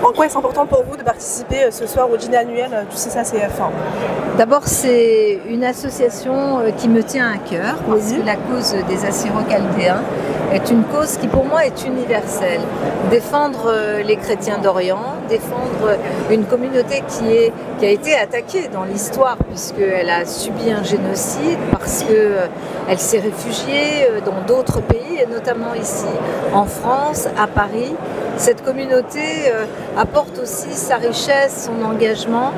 Pourquoi est-ce important pour vous de participer ce soir au dîner annuel du CCACF? D'abord, c'est une association qui me tient à cœur, parce que la cause des Assyro-Chaldéens est une cause qui pour moi est universelle. Défendre les chrétiens d'Orient, défendre une communauté qui a été attaquée dans l'histoire, puisqu'elle a subi un génocide, parce qu'elle s'est réfugiée dans d'autres pays, et notamment ici en France, à Paris. Cette communauté apporte aussi sa richesse, son engagement,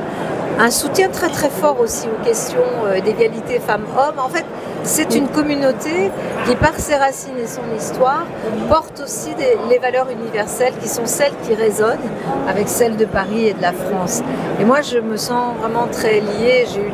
un soutien très très fort aussi aux questions d'égalité femmes-hommes. En fait, c'est une communauté qui, par ses racines et son histoire, porte aussi les valeurs universelles qui sont celles qui résonnent avec celles de Paris et de la France. Et moi, je me sens vraiment très liée. J'ai eu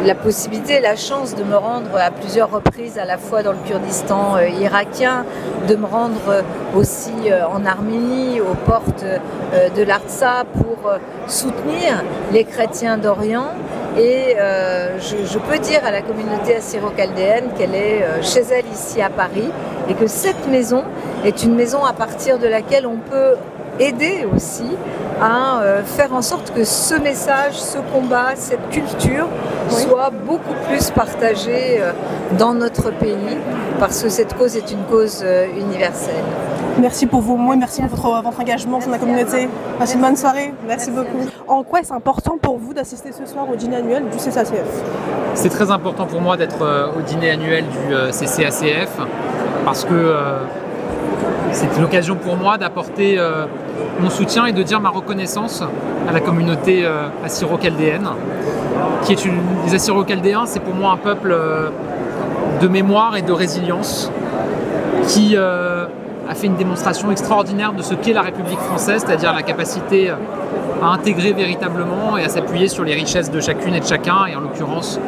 la possibilité, la chance de me rendre à plusieurs reprises, à la fois dans le Kurdistan irakien, de me rendre aussi en Arménie, aux portes de l'Artsakh, pour soutenir les chrétiens d'Orient. Et je peux dire à la communauté assyro-chaldéenne qu'elle est chez elle ici à Paris, et que cette maison est une maison à partir de laquelle on peut aider aussi à faire en sorte que ce message, ce combat, cette culture soit beaucoup plus partagée dans notre pays, parce que cette cause est une cause universelle. Merci pour vos mots et merci pour votre engagement dans la communauté. Passez une bonne soirée. Merci beaucoup. En quoi est-ce important pour vous d'assister ce soir au dîner annuel du CCACF? C'est très important pour moi d'être au dîner annuel du CCACF, parce que c'est l'occasion pour moi d'apporter mon soutien et de dire ma reconnaissance à la communauté assyro-chaldéenne, qui est les Assyro-Chaldéens, c'est pour moi un peuple de mémoire et de résilience qui a fait une démonstration extraordinaire de ce qu'est la République française, c'est-à-dire la capacité à intégrer véritablement et à s'appuyer sur les richesses de chacune et de chacun, et en l'occurrence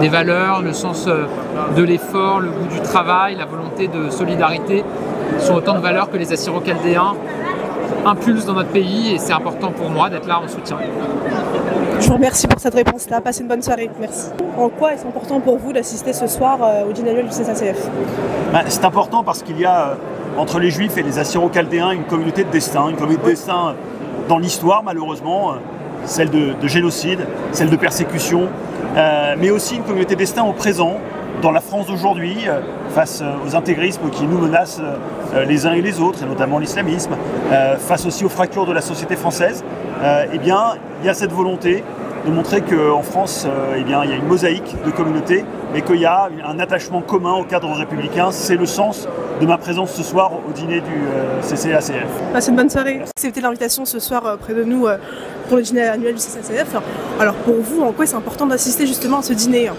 des valeurs, le sens de l'effort, le goût du travail, la volonté de solidarité sont autant de valeurs que les Assyro-Chaldéens impulsent dans notre pays, et c'est important pour moi d'être là en soutien. Je vous remercie pour cette réponse-là. Passez une bonne soirée. Merci. En quoi est-ce important pour vous d'assister ce soir au dîner annuel du CCACF? C'est important parce qu'il y a entre les Juifs et les Assyro-Chaldéens une communauté de destin, dans l'histoire malheureusement, celle de génocide, celle de persécution, mais aussi une communauté de destin au présent, dans la France d'aujourd'hui, face aux intégrismes qui nous menacent les uns et les autres, et notamment l'islamisme, face aussi aux fractures de la société française. Eh bien, il y a cette volonté de montrer qu'en France, il y a une mosaïque de communautés, et qu'il y a un attachement commun au cadre républicain. C'est le sens de ma présence ce soir au dîner du CCACF. Passez une bonne soirée. C'était l'invitation ce soir près de nous pour le dîner annuel du CCACF. Alors pour vous, en quoi c'est important d'assister justement à ce dîner?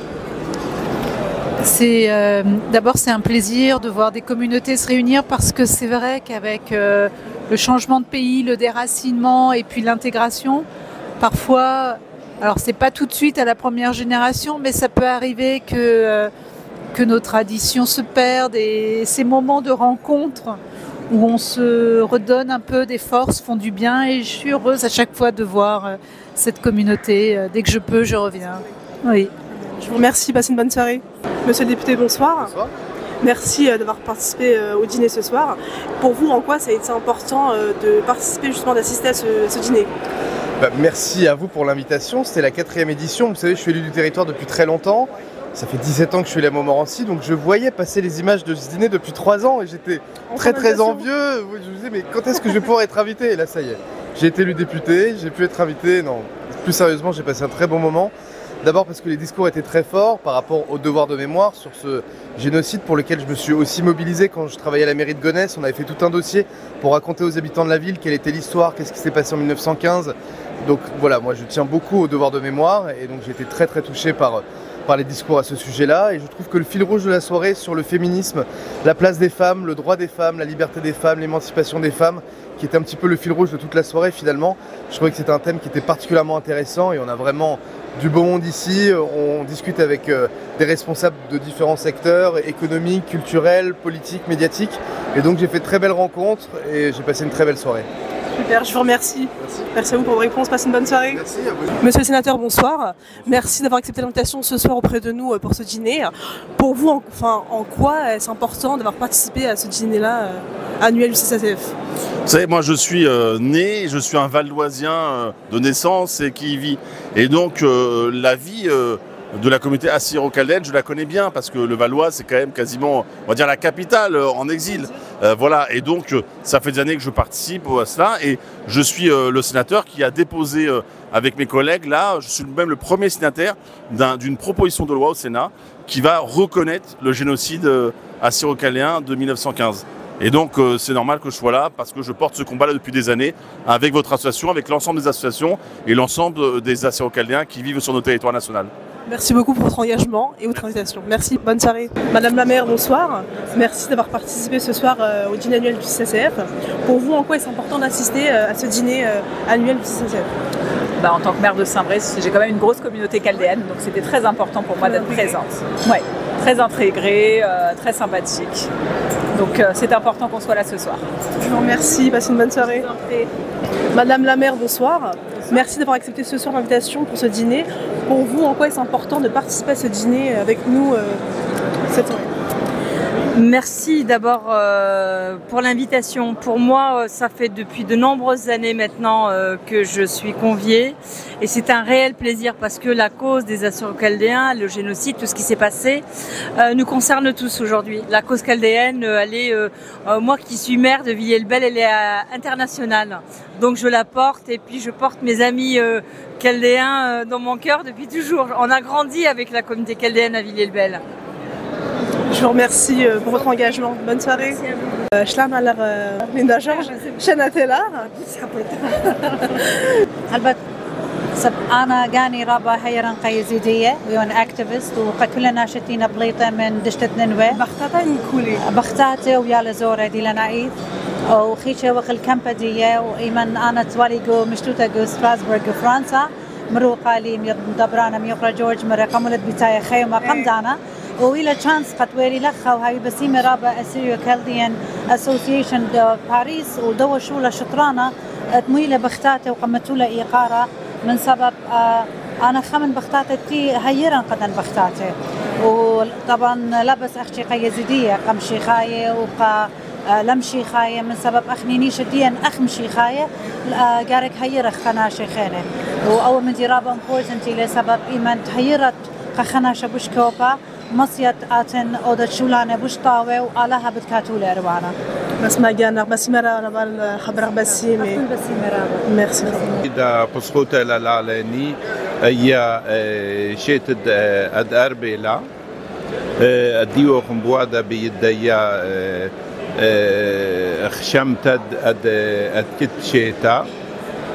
D'abord, c'est un plaisir de voir des communautés se réunir, parce que c'est vrai qu'avec le changement de pays, le déracinement et puis l'intégration, parfois, alors c'est pas tout de suite à la première génération, mais ça peut arriver que nos traditions se perdent, et ces moments de rencontre où on se redonne un peu des forces font du bien, et je suis heureuse à chaque fois de voir cette communauté. Dès que je peux, je reviens. Oui. Je vous remercie, passez une bonne soirée. Monsieur le député, bonsoir. Bonsoir. Merci d'avoir participé au dîner ce soir. Pour vous, en quoi ça a été important de participer, justement, d'assister à ce dîner? Merci à vous pour l'invitation. C'était la 4e édition. Vous savez, je suis élu du territoire depuis très longtemps. Ça fait 17 ans que je suis élu à Montmorency, donc je voyais passer les images de ce dîner depuis 3 ans, et j'étais très envieux. Je me disais, mais quand est-ce que je vais pouvoir être invité? Et là, ça y est. J'ai été élu député, j'ai pu être invité. Non, plus sérieusement, j'ai passé un très bon moment. D'abord parce que les discours étaient très forts par rapport au devoir de mémoire sur ce génocide pour lequel je me suis aussi mobilisé quand je travaillais à la mairie de Gonesse. On avait fait tout un dossier pour raconter aux habitants de la ville quelle était l'histoire, qu'est-ce qui s'est passé en 1915. Donc voilà, moi je tiens beaucoup au devoir de mémoire, et donc j'ai été très touché par les discours à ce sujet-là, et je trouve que le fil rouge de la soirée sur le féminisme, la place des femmes, le droit des femmes, la liberté des femmes, l'émancipation des femmes, qui était un petit peu le fil rouge de toute la soirée finalement. Je trouvais que c'était un thème qui était particulièrement intéressant, et on a vraiment du beau monde ici. On discute avec des responsables de différents secteurs, économiques, culturels, politiques, médiatiques, et donc j'ai fait de très belles rencontres et j'ai passé une très belle soirée. Super, je vous remercie. Merci à vous pour vos réponses. Passez une bonne soirée. Merci à vous. Monsieur le sénateur, bonsoir. Merci d'avoir accepté l'invitation ce soir auprès de nous pour ce dîner. Pour vous, en quoi est-ce important d'avoir participé à ce dîner-là annuel du CCACF? Vous savez, moi je suis né, je suis un Valdoisien de naissance et qui y vit. Et donc la vie de la communauté assyro-chaldéenne, je la connais bien parce que le Valois c'est quand même quasiment, on va dire, la capitale en exil. Voilà, et donc ça fait des années que je participe à cela et je suis le sénateur qui a déposé avec mes collègues, là, je suis même le premier signataire d'une proposition de loi au Sénat qui va reconnaître le génocide assyro-chaldéen de 1915. Et donc c'est normal que je sois là parce que je porte ce combat-là depuis des années avec votre association, avec l'ensemble des associations et l'ensemble des assyro-chaldéens qui vivent sur nos territoires nationaux. Merci beaucoup pour votre engagement et votre invitation. Merci, bonne soirée. Madame la maire, bonsoir. Merci d'avoir participé ce soir au dîner annuel du CCACF. Pour vous, en quoi est-ce important d'assister à ce dîner annuel du CCACF? En tant que maire de Saint-Brice, j'ai quand même une grosse communauté chaldéenne, donc c'était très important pour moi d'être présente. Ouais, très intégrée, très sympathique. Donc c'est important qu'on soit là ce soir. Je vous remercie, passez une bonne soirée. Madame la maire, bonsoir. Merci d'avoir accepté ce soir l'invitation pour ce dîner. Pour vous, en quoi est-ce important de participer à ce dîner avec nous cette soirée? Merci d'abord pour l'invitation. Pour moi, ça fait depuis de nombreuses années maintenant que je suis conviée et c'est un réel plaisir parce que la cause des Assyro-Chaldéens, le génocide, tout ce qui s'est passé, nous concerne tous aujourd'hui. La cause chaldéenne, elle est, moi qui suis maire de Villiers-le-Bel, elle est internationale. Donc je la porte et puis je porte mes amis chaldéens dans mon cœur depuis toujours. On a grandi avec la communauté chaldéenne à Villiers-le-Bel. Je vous remercie pour votre engagement. Bonne soirée. شلون على ليندا جورج شناتيلا أنا جاني رابا هيرن قيزيدية ويون أكتيفيست وكلنا شتينا بليطة من دشتة نينوى بختاتي كولي بختاتي ويا لزورة دي لنعيد وخيشة وخل كامبدية وإيمن أنا تواليجو مشتوتة جو ستراسبورغ فرنسا مرو قالي مدبرانا ميقرا جورج مرة قملت بتاعي خيمة قمدانا وإلى تشانس قطويري لخا وهاي بسيمة رابا أسيريو كالديان أسوسيشن باريس ودوا شولا شطرانة تمويلة بختاتي وقمتولا إيقارة من سبب أنا خمن بختاتي تي هيرن قدن بختاتي وطبعا لبس أختي قيزيدية قمشي خاية وقا لمشي خاية من سبب أخنيني شديا أخمشي خاية قارك هيرخ خنا شيخانة وأول من دي رابا امبورتنتي لسبب إيمان تهيرت خنا شبوش كوبا مصيت آتن أودت شولانة بوشطاوة وآلها بتكاتولة روانا بس ما جانا بس مرة أنا بالخبر بسي ميرسي إذا بسقوط العلاني هي شيت أد أربيلا أديو خمبوادة بيديا خشمت أد كت شيتا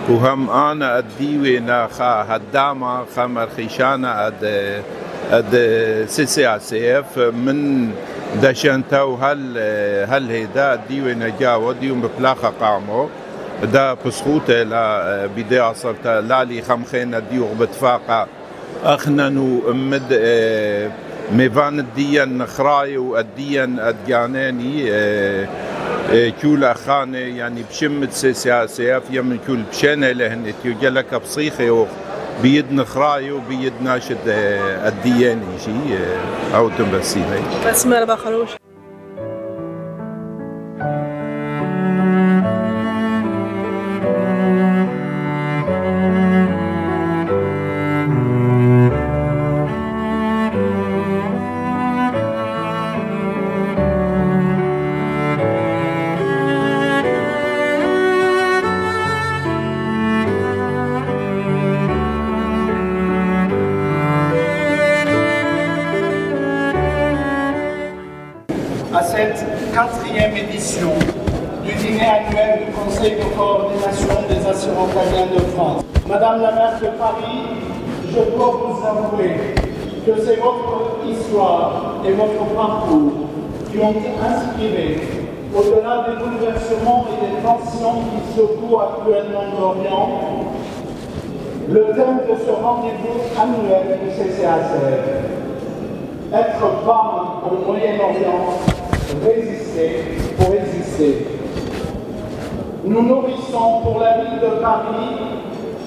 وهم أنا أديوي ناخا هداما خمر خيشانا أد CCACF من دشانتا وهل هيدا ديوي نجا وديوم ببلاخا قامو دا بسخوت لا بدي أصلت لالي خمخين ديو بتفاقا أخننو مد ميفان الديان خراي والديان أدياناني كولا خانة يعني بشمت CCACF يمن كل بشانة لهن تيجلك بصيخي بيد نخراي وبيد ناشد الدياني شيء أو تنبسي هاي بس ما بخروش à cette 4e édition du dîner annuel du Conseil de coordination des Assyro-Chaldéens de France. Madame la maire de Paris, je dois vous avouer que c'est votre histoire et votre parcours qui ont inspiré, au-delà des bouleversements et des tensions qui secouent actuellement l'Orient, le thème de ce rendez-vous annuel du CCACF. Être femme au Moyen-Orient, résister pour exister. nous nourrissons pour la ville de Paris,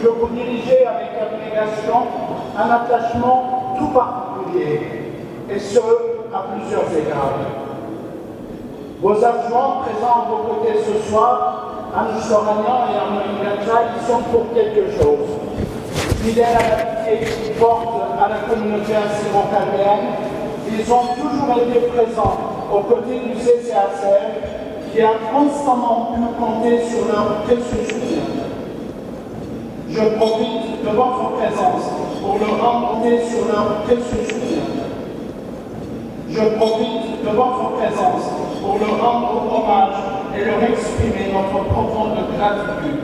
que vous dirigez avec abnégation, un attachement tout particulier, et ce, à plusieurs égards. Vos adjoints présents à vos côtés ce soir, Anne Soragnan et Arnaud Gacha, ils sont pour quelque chose. Fidèles à l'amitié qu'ils portent à la communauté assyro-chaldéenne, ils ont toujours été présents aux côtés du CCACF, qui a constamment pu compter sur leur précieux soutien. Je profite de votre présence pour leur compter sur leur précieux soutien. Je profite de votre présence pour leur rendre hommage et leur exprimer notre profonde gratitude.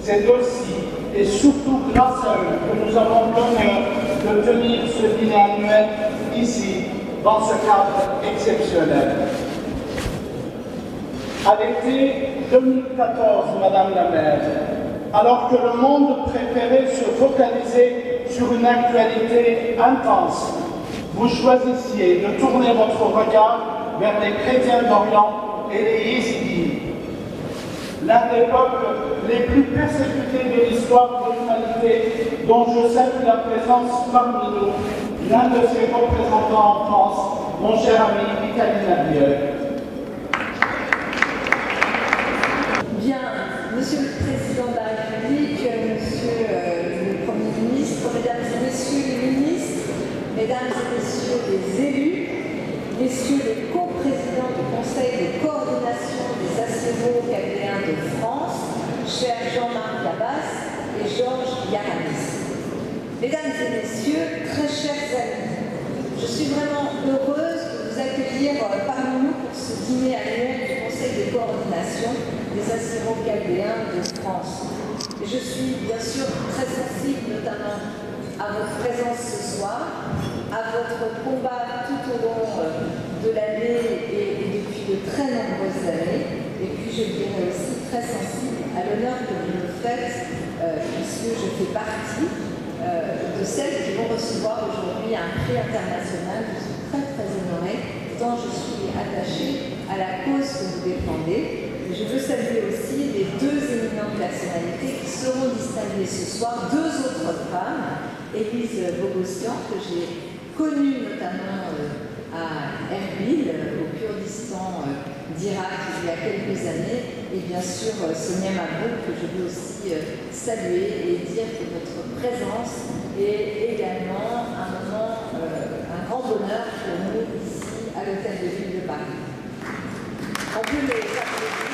C'est aussi et surtout grâce à eux que nous avons l'honneur de tenir ce dîner annuel ici, dans ce cadre exceptionnel. À l'été 2014, Madame la maire, alors que le monde préférait se focaliser sur une actualité intense, vous choisissiez de tourner votre regard vers les chrétiens d'Orient et les Yézidis, l'un des peuples les plus persécutés de l'histoire de l'humanité, dont je salue la présence parmi nous, l'un de ses représentants en France, mon cher ami Vitaly Nabiel. Bien, Monsieur le Président de la République, Monsieur le Premier ministre, Mesdames et Messieurs les ministres, Mesdames et Messieurs les élus, Messieurs les co-présidents du Conseil de coordination des Assyro-Chaldéens de France, chers Jean-Marc Labas et Georges Yaramis. Mesdames et Messieurs, très chers amis, je suis vraiment heureuse de vous accueillir parmi nous pour ce dîner annuel du Conseil de coordination des Assyro-Chaldéens de France. Et je suis bien sûr très sensible notamment à votre présence ce soir, à votre combat tout au long de l'année et depuis de très nombreuses années, et puis je dirais aussi très sensible à l'honneur que vous me faites, puisque je fais partie de celles qui vont recevoir aujourd'hui un prix international. Je suis très très honorée, tant je suis attachée à la cause que vous défendez. Je veux saluer aussi les deux éminentes personnalités qui seront distinguées ce soir, deux autres femmes, Élise Bogossian, que j'ai connue notamment à Erbil, au Kurdistan d'Irak, il y a quelques années, et bien sûr Sonia Mabrouk, que je veux aussi saluer et dire que votre présence est également un grand bonheur pour nous ici à l'Hôtel de Ville de Paris. On peut les applaudir.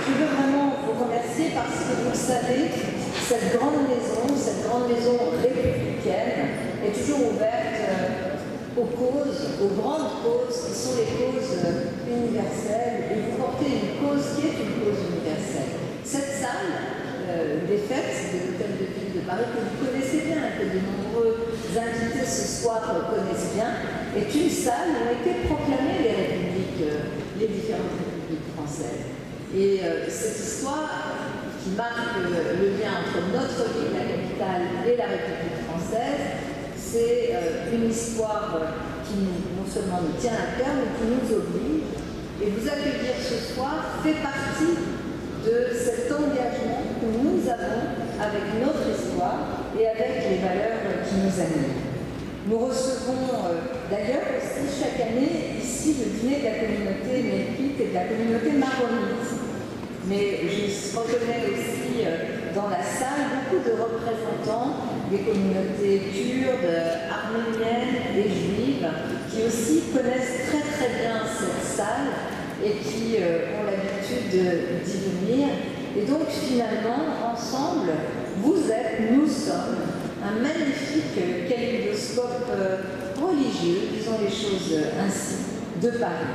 Je veux vraiment vous remercier parce que vous le savez, cette grande maison républicaine est toujours ouverte aux causes, aux grandes causes qui sont les causes universelles, et vous portez une cause qui est une cause universelle. Cette salle des fêtes de l'Hôtel de Ville de Paris, que vous connaissez bien, que de nombreux invités ce soir connaissent bien, est une salle où ont été proclamées les républiques, les différentes républiques françaises. Et cette histoire qui marque le lien entre notre ville, la capitale, et la République française, c'est une histoire qui non seulement nous tient à cœur, mais qui nous oblige. Et vous accueillir ce soir fait partie de cet engagement que nous avons avec notre histoire et avec les valeurs qui nous animent. Nous recevons d'ailleurs aussi chaque année ici le dîner de la communauté melkite et de la communauté maronite. Mais je reconnais aussi dans la salle beaucoup de représentants des communautés kurdes, arméniennes et juives qui aussi connaissent très très bien cette salle et qui ont l'habitude d'y venir. Et donc finalement, ensemble, vous êtes, nous sommes, un magnifique kaléidoscope religieux, disons les choses ainsi, de Paris.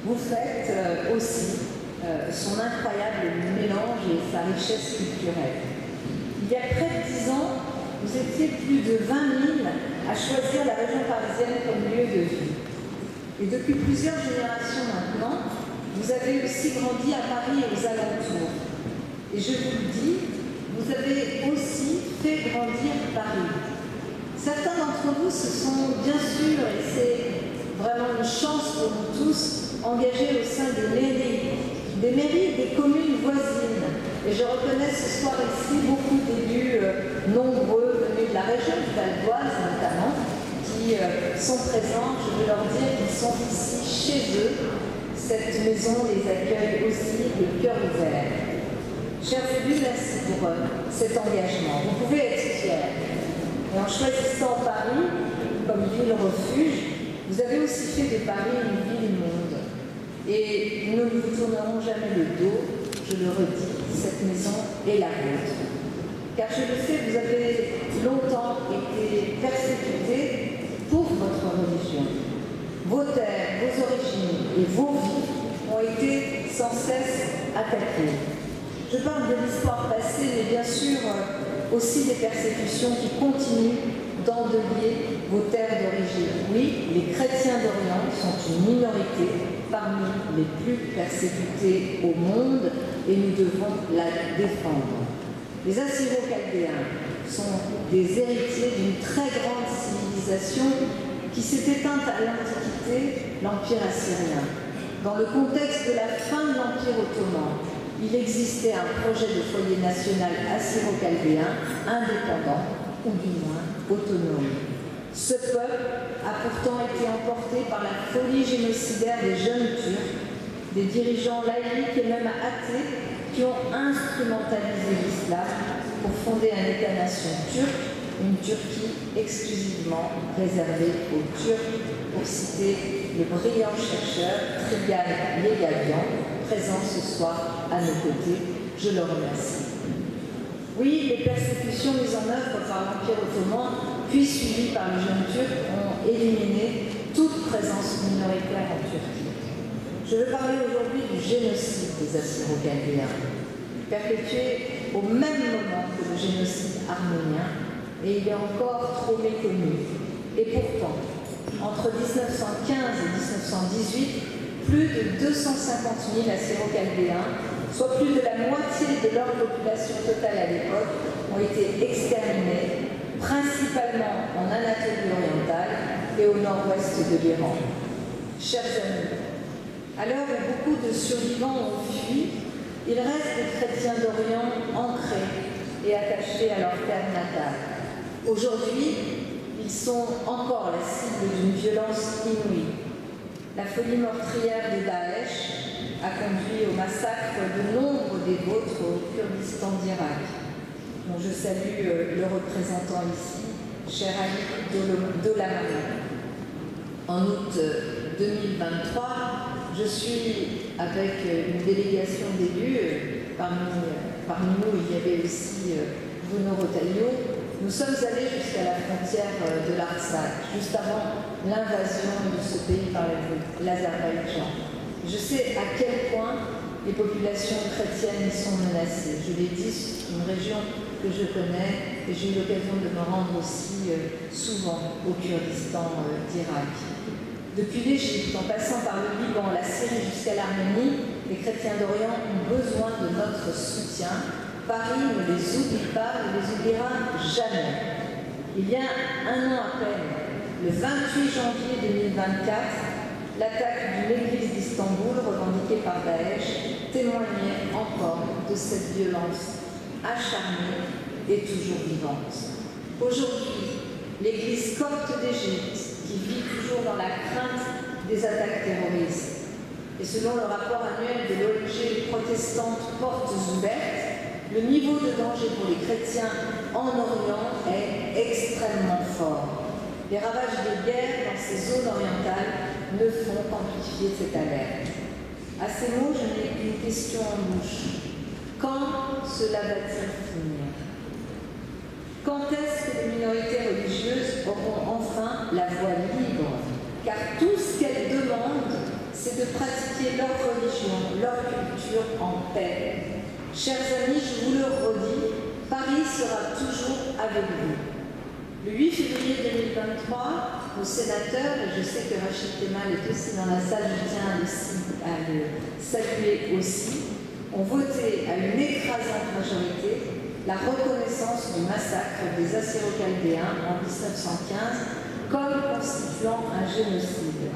Vous faites aussi son incroyable mélange et sa richesse culturelle. Il y a près de 10 ans, vous étiez plus de 20 000 à choisir la région parisienne comme lieu de vie. Et depuis plusieurs générations maintenant, vous avez aussi grandi à Paris et aux alentours. Et je vous le dis, vous avez aussi fait grandir Paris. Certains d'entre vous se sont bien sûr, et c'est vraiment une chance pour nous tous, engagés au sein des mairies des communes voisines. Et je reconnais ce soir ici beaucoup d'élus nombreux venus de la région du Val d'Oise notamment, qui sont présents. Je veux leur dire qu'ils sont ici chez eux. Cette maison les accueille aussi le cœur ouvert. Chers élus, merci pour cet engagement. Vous pouvez être fiers. Et en choisissant Paris comme ville refuge, vous avez aussi fait de Paris une ville-monde. Et nous ne vous tournerons jamais le dos, je le redis, cette maison est la vôtre. Car je le sais, vous avez longtemps été persécutés pour votre religion. Vos terres, vos origines et vos vies ont été sans cesse attaquées. Je parle de l'histoire passée, mais bien sûr aussi des persécutions qui continuent d'endeuiller vos terres d'origine. Oui, les chrétiens d'Orient sont une minorité parmi les plus persécutés au monde et nous devons la défendre. Les Assyro-Chaldéens sont des héritiers d'une très grande civilisation qui s'est éteinte à l'Antiquité, l'Empire assyrien. Dans le contexte de la fin de l'Empire ottoman, il existait un projet de foyer national assyro-chaldéen indépendant, ou du moins autonome. Ce peuple a pourtant été emporté par la folie génocidaire des jeunes Turcs, des dirigeants laïcs et même athées qui ont instrumentalisé l'islam pour fonder un État-nation turc, une Turquie exclusivement réservée aux Turcs, pour citer le brillant chercheur Trigan Yegabian, présent ce soir à nos côtés. Je le remercie. Oui, les persécutions mises en œuvre par l'Empire ottoman, puis suivies par les jeunes Turcs, ont éliminé toute présence minoritaire en Turquie. Je veux parler aujourd'hui du génocide des Assyro-Chaldéens, perpétué au même moment que le génocide arménien, et il est encore trop méconnu. Et pourtant, entre 1915 et 1918, plus de 250 000 Assyro-Chaldéens, soit plus de la moitié de leur population totale à l'époque, ont été exterminés, principalement en Anatolie orientale et au nord-ouest de l'Iran. Chers amis, à l'heure où beaucoup de survivants ont fui, il reste des chrétiens d'Orient ancrés et attachés à leur terre natale. Aujourd'hui, ils sont encore la cible d'une violence inouïe. La folie meurtrière de Daesh a conduit au massacre de nombre des vôtres au Kurdistan d'Irak, dont je salue le représentant ici, cher Ali Dolamani. En août 2023, je suis avec une délégation d'élus, parmi nous il y avait aussi Bruno Retailleau. Nous sommes allés jusqu'à la frontière de l'Artsakh, juste avant l'invasion de ce pays par l'Azerbaïdjan. Je sais à quel point les populations chrétiennes y sont menacées. Je l'ai dit, c'est une région que je connais et j'ai eu l'occasion de me rendre aussi souvent au Kurdistan d'Irak. Depuis l'Égypte, en passant par le Liban, la Syrie jusqu'à l'Arménie, les chrétiens d'Orient ont besoin de notre soutien. Paris ne les oublie pas, ne les oubliera jamais. Il y a un an à peine, le 28 janvier 2024, l'attaque d'une église d'Istanbul revendiquée par Daesh témoignait encore de cette violence acharnée et toujours vivante. Aujourd'hui, l'église copte d'Égypte, qui vit toujours dans la crainte des attaques terroristes. Et selon le rapport annuel de l'ONG protestante Portes Ouvertes, le niveau de danger pour les chrétiens en Orient est extrêmement fort. Les ravages des guerres dans ces zones orientales ne font qu'amplifier cette alerte. À ces mots, je n'ai qu'une question en bouche. Quand cela va-t-il finir? Quand est-ce que les minorités religieuses auront enfin la voie libre? Car tout ce qu'elles demandent, c'est de pratiquer leur religion, leur culture en paix. Chers amis, je vous le redis, Paris sera toujours avec vous. Le 8 février 2023, nos sénateurs, et je sais que Rachid Temal est aussi dans la salle, je tiens à le saluer aussi, ont voté à une écrasante majorité la reconnaissance du massacre des Assyro-Chaldéens en 1915 comme constituant un génocide.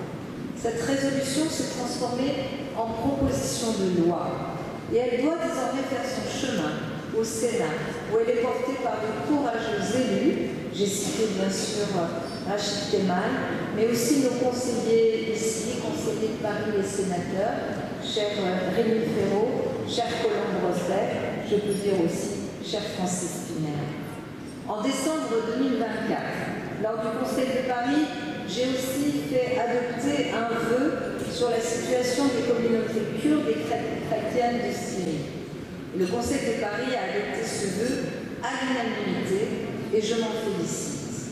Cette résolution s'est transformée en proposition de loi et elle doit désormais faire son chemin au Sénat, où elle est portée par de courageux élus. J'ai cité bien sûr Rachid Temal, mais aussi nos conseillers ici, conseillers de Paris et sénateurs, cher Rémi Ferraud, cher Colombe Rosset, je peux dire aussi cher Francis Pinaire. En décembre 2024, lors du Conseil de Paris, j'ai aussi fait adopter un vœu sur la situation des communautés kurdes et chrétiennes de Syrie. Le Conseil de Paris a adopté ce vœu à l'unanimité et je m'en félicite.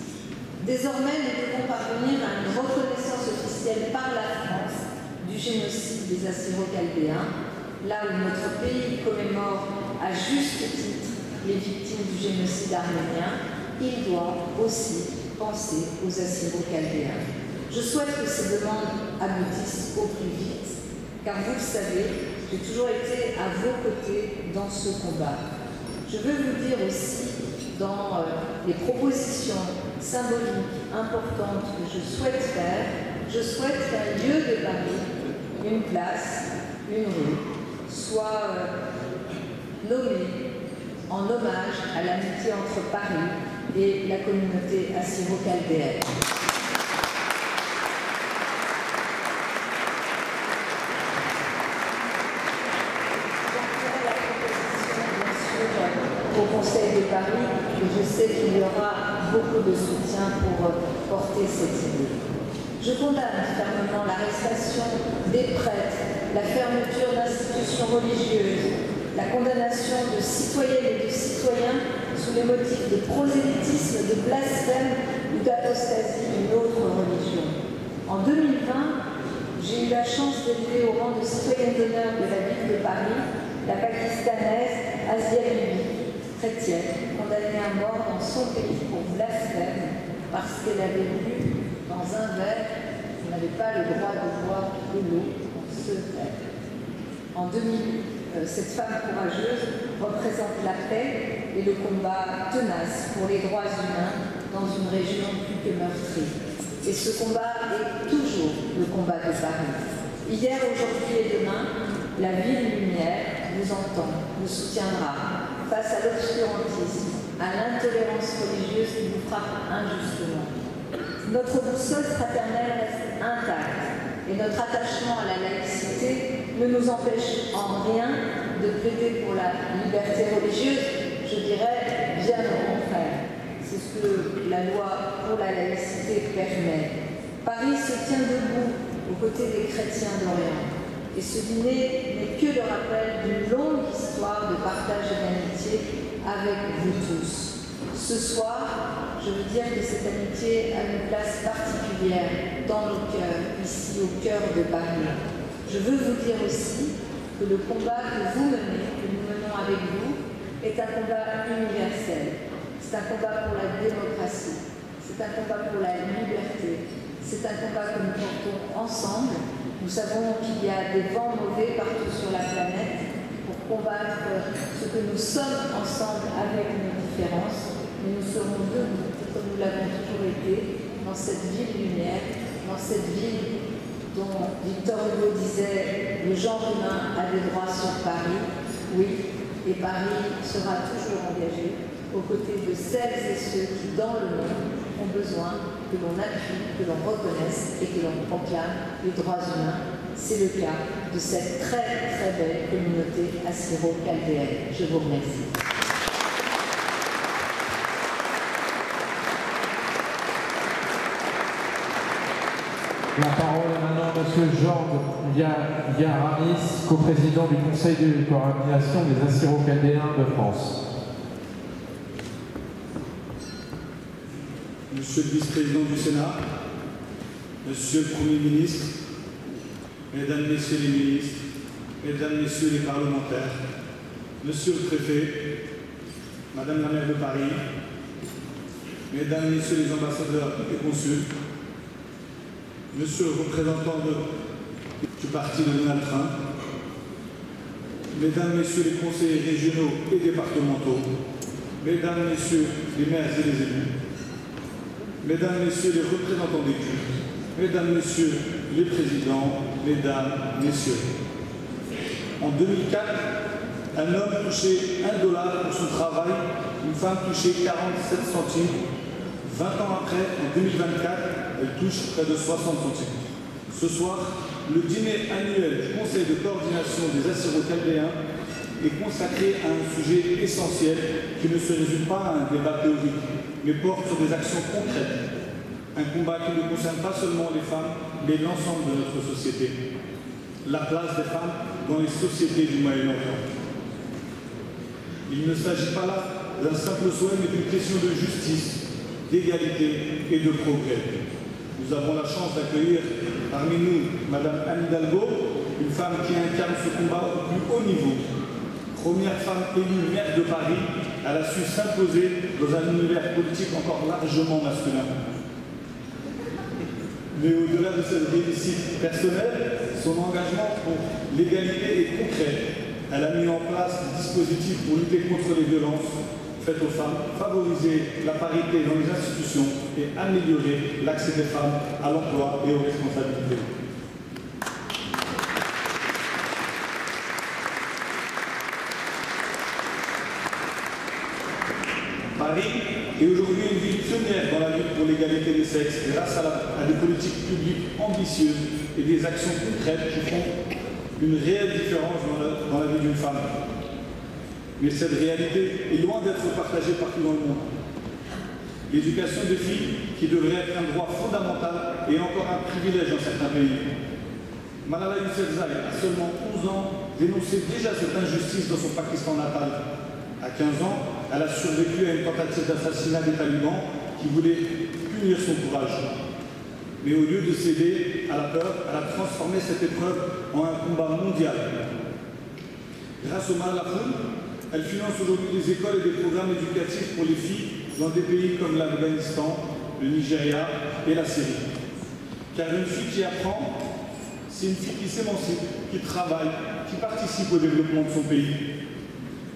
Désormais, nous devons parvenir à une reconnaissance officielle par la France du génocide des Assyro-Chaldéens, là où notre pays commémore à juste titre les victimes du génocide arménien, il doit aussi penser aux Assyro-Chaldéens. Je souhaite que ces demandes aboutissent au plus vite, car vous le savez, j'ai toujours été à vos côtés dans ce combat. Je veux vous dire aussi, dans les propositions symboliques importantes que je souhaite faire, je souhaite qu'un lieu de Paris, une place, une rue, soit nommé en hommage à l'amitié entre Paris et la communauté assyro-chaldéenne. Au Conseil de Paris, et je sais qu'il y aura beaucoup de soutien pour porter cette idée. Je condamne fermement l'arrestation des prêtres, la fermeture d'institutions religieuses, la condamnation de citoyennes et de citoyens sous les motifs de prosélytisme, de blasphème ou d'apostasie d'une autre religion. En 2020, j'ai eu la chance d'élever au rang de citoyenne d'honneur de la ville de Paris la pakistanaise Asia Bibi, chrétienne, condamnée à mort dans son pays pour blasphème parce qu'elle avait bu dans un verre qu'elle n'avait pas le droit de boire de l'eau dans ce verre. En 2000, cette femme courageuse représente la paix et le combat tenace pour les droits humains dans une région plus que meurtrie. Et ce combat est toujours le combat de Paris. Hier, aujourd'hui et demain, la ville lumière vous entend, vous soutiendra face à l'obscurantisme, à l'intolérance religieuse qui vous frappe injustement. Notre boussole fraternelle reste intacte et notre attachement à la laïcité ne nous empêche en rien de plaider pour la liberté religieuse, je dirais bien au contraire. C'est ce que la loi pour la laïcité permet. Paris se tient debout aux côtés des chrétiens d'Orient. Et ce dîner n'est que le rappel d'une longue histoire de partage et d'amitié avec vous tous. Ce soir, je veux dire que cette amitié a une place particulière dans nos cœurs, ici au cœur de Paris. Je veux vous dire aussi que le combat que vous menez, que nous menons avec vous, est un combat universel. C'est un combat pour la démocratie, c'est un combat pour la liberté, c'est un combat que nous portons ensemble. Nous savons qu'il y a des vents mauvais partout sur la planète pour combattre ce que nous sommes ensemble avec nos différences, mais nous serons debout, comme nous l'avons toujours été, dans cette ville lumière, dans cette ville dont Victor Hugo disait « le genre humain a des droits sur Paris ». Oui, et Paris sera toujours engagé aux côtés de celles et ceux qui, dans le monde, ont besoin que l'on appuie, que l'on reconnaisse et que l'on proclame les droits humains. C'est le cas de cette très très belle communauté assyro-chaldéenne. Je vous remercie. La parole est maintenant à M. Georges Yaramis, coprésident du Conseil de coordination des Assyro-Chaldéens de France. Monsieur le vice-président du Sénat, Monsieur le Premier ministre, Mesdames, Messieurs les ministres, Mesdames, Messieurs les parlementaires, Monsieur le préfet, Madame la maire de Paris, Mesdames, Messieurs les ambassadeurs et consuls, Monsieur le représentant du parti de Donald Trump, Mesdames, Messieurs les conseillers régionaux et départementaux, Mesdames, Messieurs les maires et les élus, Mesdames, Messieurs les représentants des cultes, Mesdames, Messieurs les présidents, mesdames, messieurs. En 2004, un homme touchait $1 pour son travail, une femme touchait 47 centimes. 20 ans après, en 2024, elle touche près de 60 centimes. Ce soir, le dîner annuel du Conseil de coordination des Assyro-Chaldéens est consacré à un sujet essentiel qui ne se résume pas à un débat théorique, mais porte sur des actions concrètes. Un combat qui ne concerne pas seulement les femmes, mais l'ensemble de notre société. La place des femmes dans les sociétés du Moyen-Orient. Il ne s'agit pas là d'un simple souhait, mais d'une question de justice, d'égalité et de progrès. Nous avons la chance d'accueillir parmi nous Madame Anne Hidalgo, une femme qui incarne ce combat au plus haut niveau. Première femme élue maire de Paris, elle a su s'imposer dans un univers politique encore largement masculin. Mais au-delà de cette réussite personnelle, son engagement pour l'égalité est concret. Elle a mis en place des dispositifs pour lutter contre les violences faites aux femmes, favoriser la parité dans les institutions et améliorer l'accès des femmes à l'emploi et aux responsabilités. Paris est aujourd'hui une ville pionnière dans la lutte pour l'égalité des sexes grâce à des politiques publiques ambitieuses et des actions concrètes qui font une réelle différence dans la vie d'une femme. Mais cette réalité est loin d'être partagée partout dans le monde. L'éducation des filles, qui devrait être un droit fondamental, est encore un privilège dans certains pays. Malala Yousafzai, à seulement 11 ans, dénonçait déjà cette injustice dans son Pakistan natal. À 15 ans, elle a survécu à une tentative d'assassinat des talibans qui voulaient punir son courage. Mais au lieu de céder à la peur, elle a transformé cette épreuve en un combat mondial. Grâce au Malala Fund, elle finance aujourd'hui des écoles et des programmes éducatifs pour les filles dans des pays comme l'Afghanistan, le Nigeria et la Syrie. Car une fille qui apprend, c'est une fille qui s'émancipe, qui travaille, qui participe au développement de son pays.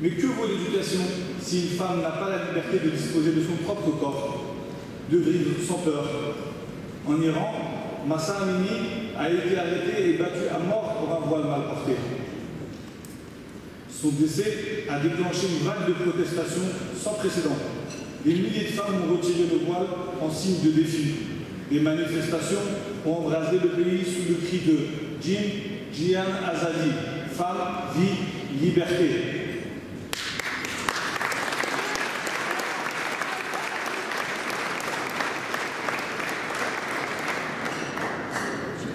Mais que vaut l'éducation si une femme n'a pas la liberté de disposer de son propre corps, de vivre sans peur? En Iran, Mahsa Amini a été arrêtée et battue à mort pour un voile mal porté. Son décès a déclenché une vague de protestations sans précédent. Des milliers de femmes ont retiré le voile en signe de défi. Des manifestations ont embrasé le pays sous le cri de Jihan Azadi, femme, vie, liberté.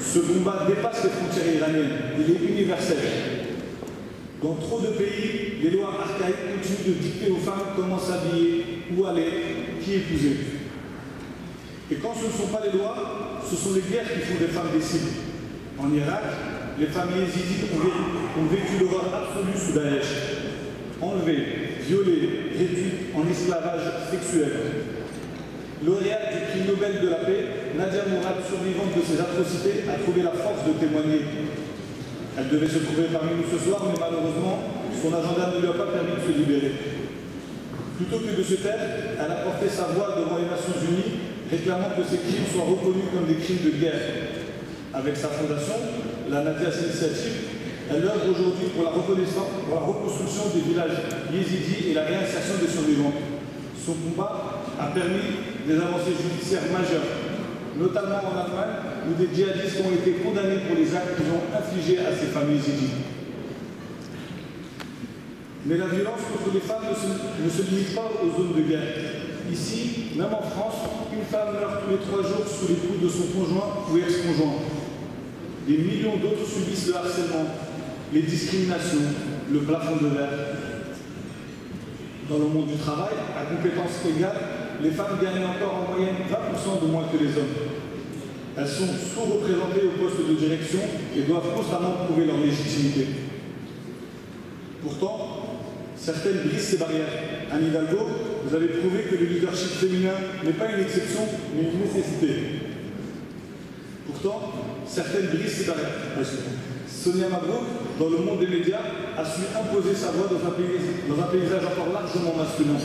Ce combat dépasse les frontières iraniennes, il est universel. Dans trop de pays, les lois archaïques continuent de dicter aux femmes comment s'habiller, où aller, qui épouser. Et quand ce ne sont pas les lois, ce sont les guerres qui font des femmes des cibles. En Irak, les familles yézidis ont vécu l'horreur absolue sous Daesh. Enlevées, violées, réduites en esclavage sexuel. Lauréate du prix Nobel de la paix, Nadia Mourad, survivante de ces atrocités, a trouvé la force de témoigner. Elle devait se trouver parmi nous ce soir, mais malheureusement, son agenda ne lui a pas permis de se libérer. Plutôt que de se taire, elle a porté sa voix devant les Nations Unies, réclamant que ces crimes soient reconnus comme des crimes de guerre. Avec sa fondation, la Nadia's Initiative, elle œuvre aujourd'hui pour la reconstruction des villages yézidis et la réinsertion des survivants. Son combat a permis des avancées judiciaires majeures, notamment en Allemagne, où des djihadistes ont été condamnés pour les actes qu'ils ont infligés à ces familles yézidis. Mais la violence contre les femmes ne se limite pas aux zones de guerre. Ici, même en France, une femme meurt tous les 3 jours sous les coups de son conjoint ou ex-conjoint. Des millions d'autres subissent le harcèlement, les discriminations, le plafond de verre. Dans le monde du travail, à compétences égales, les femmes gagnent encore en moyenne 20% de moins que les hommes. Elles sont sous-représentées au poste de direction et doivent constamment prouver leur légitimité. Pourtant, certaines brisent ces barrières. Anne Hidalgo, vous avez prouvé que le leadership féminin n'est pas une exception, mais une nécessité. Pourtant, certaines brisent ces barrières. Sonia Mabrouk, dans le monde des médias, a su imposer sa voix dans un paysage encore largement masculin.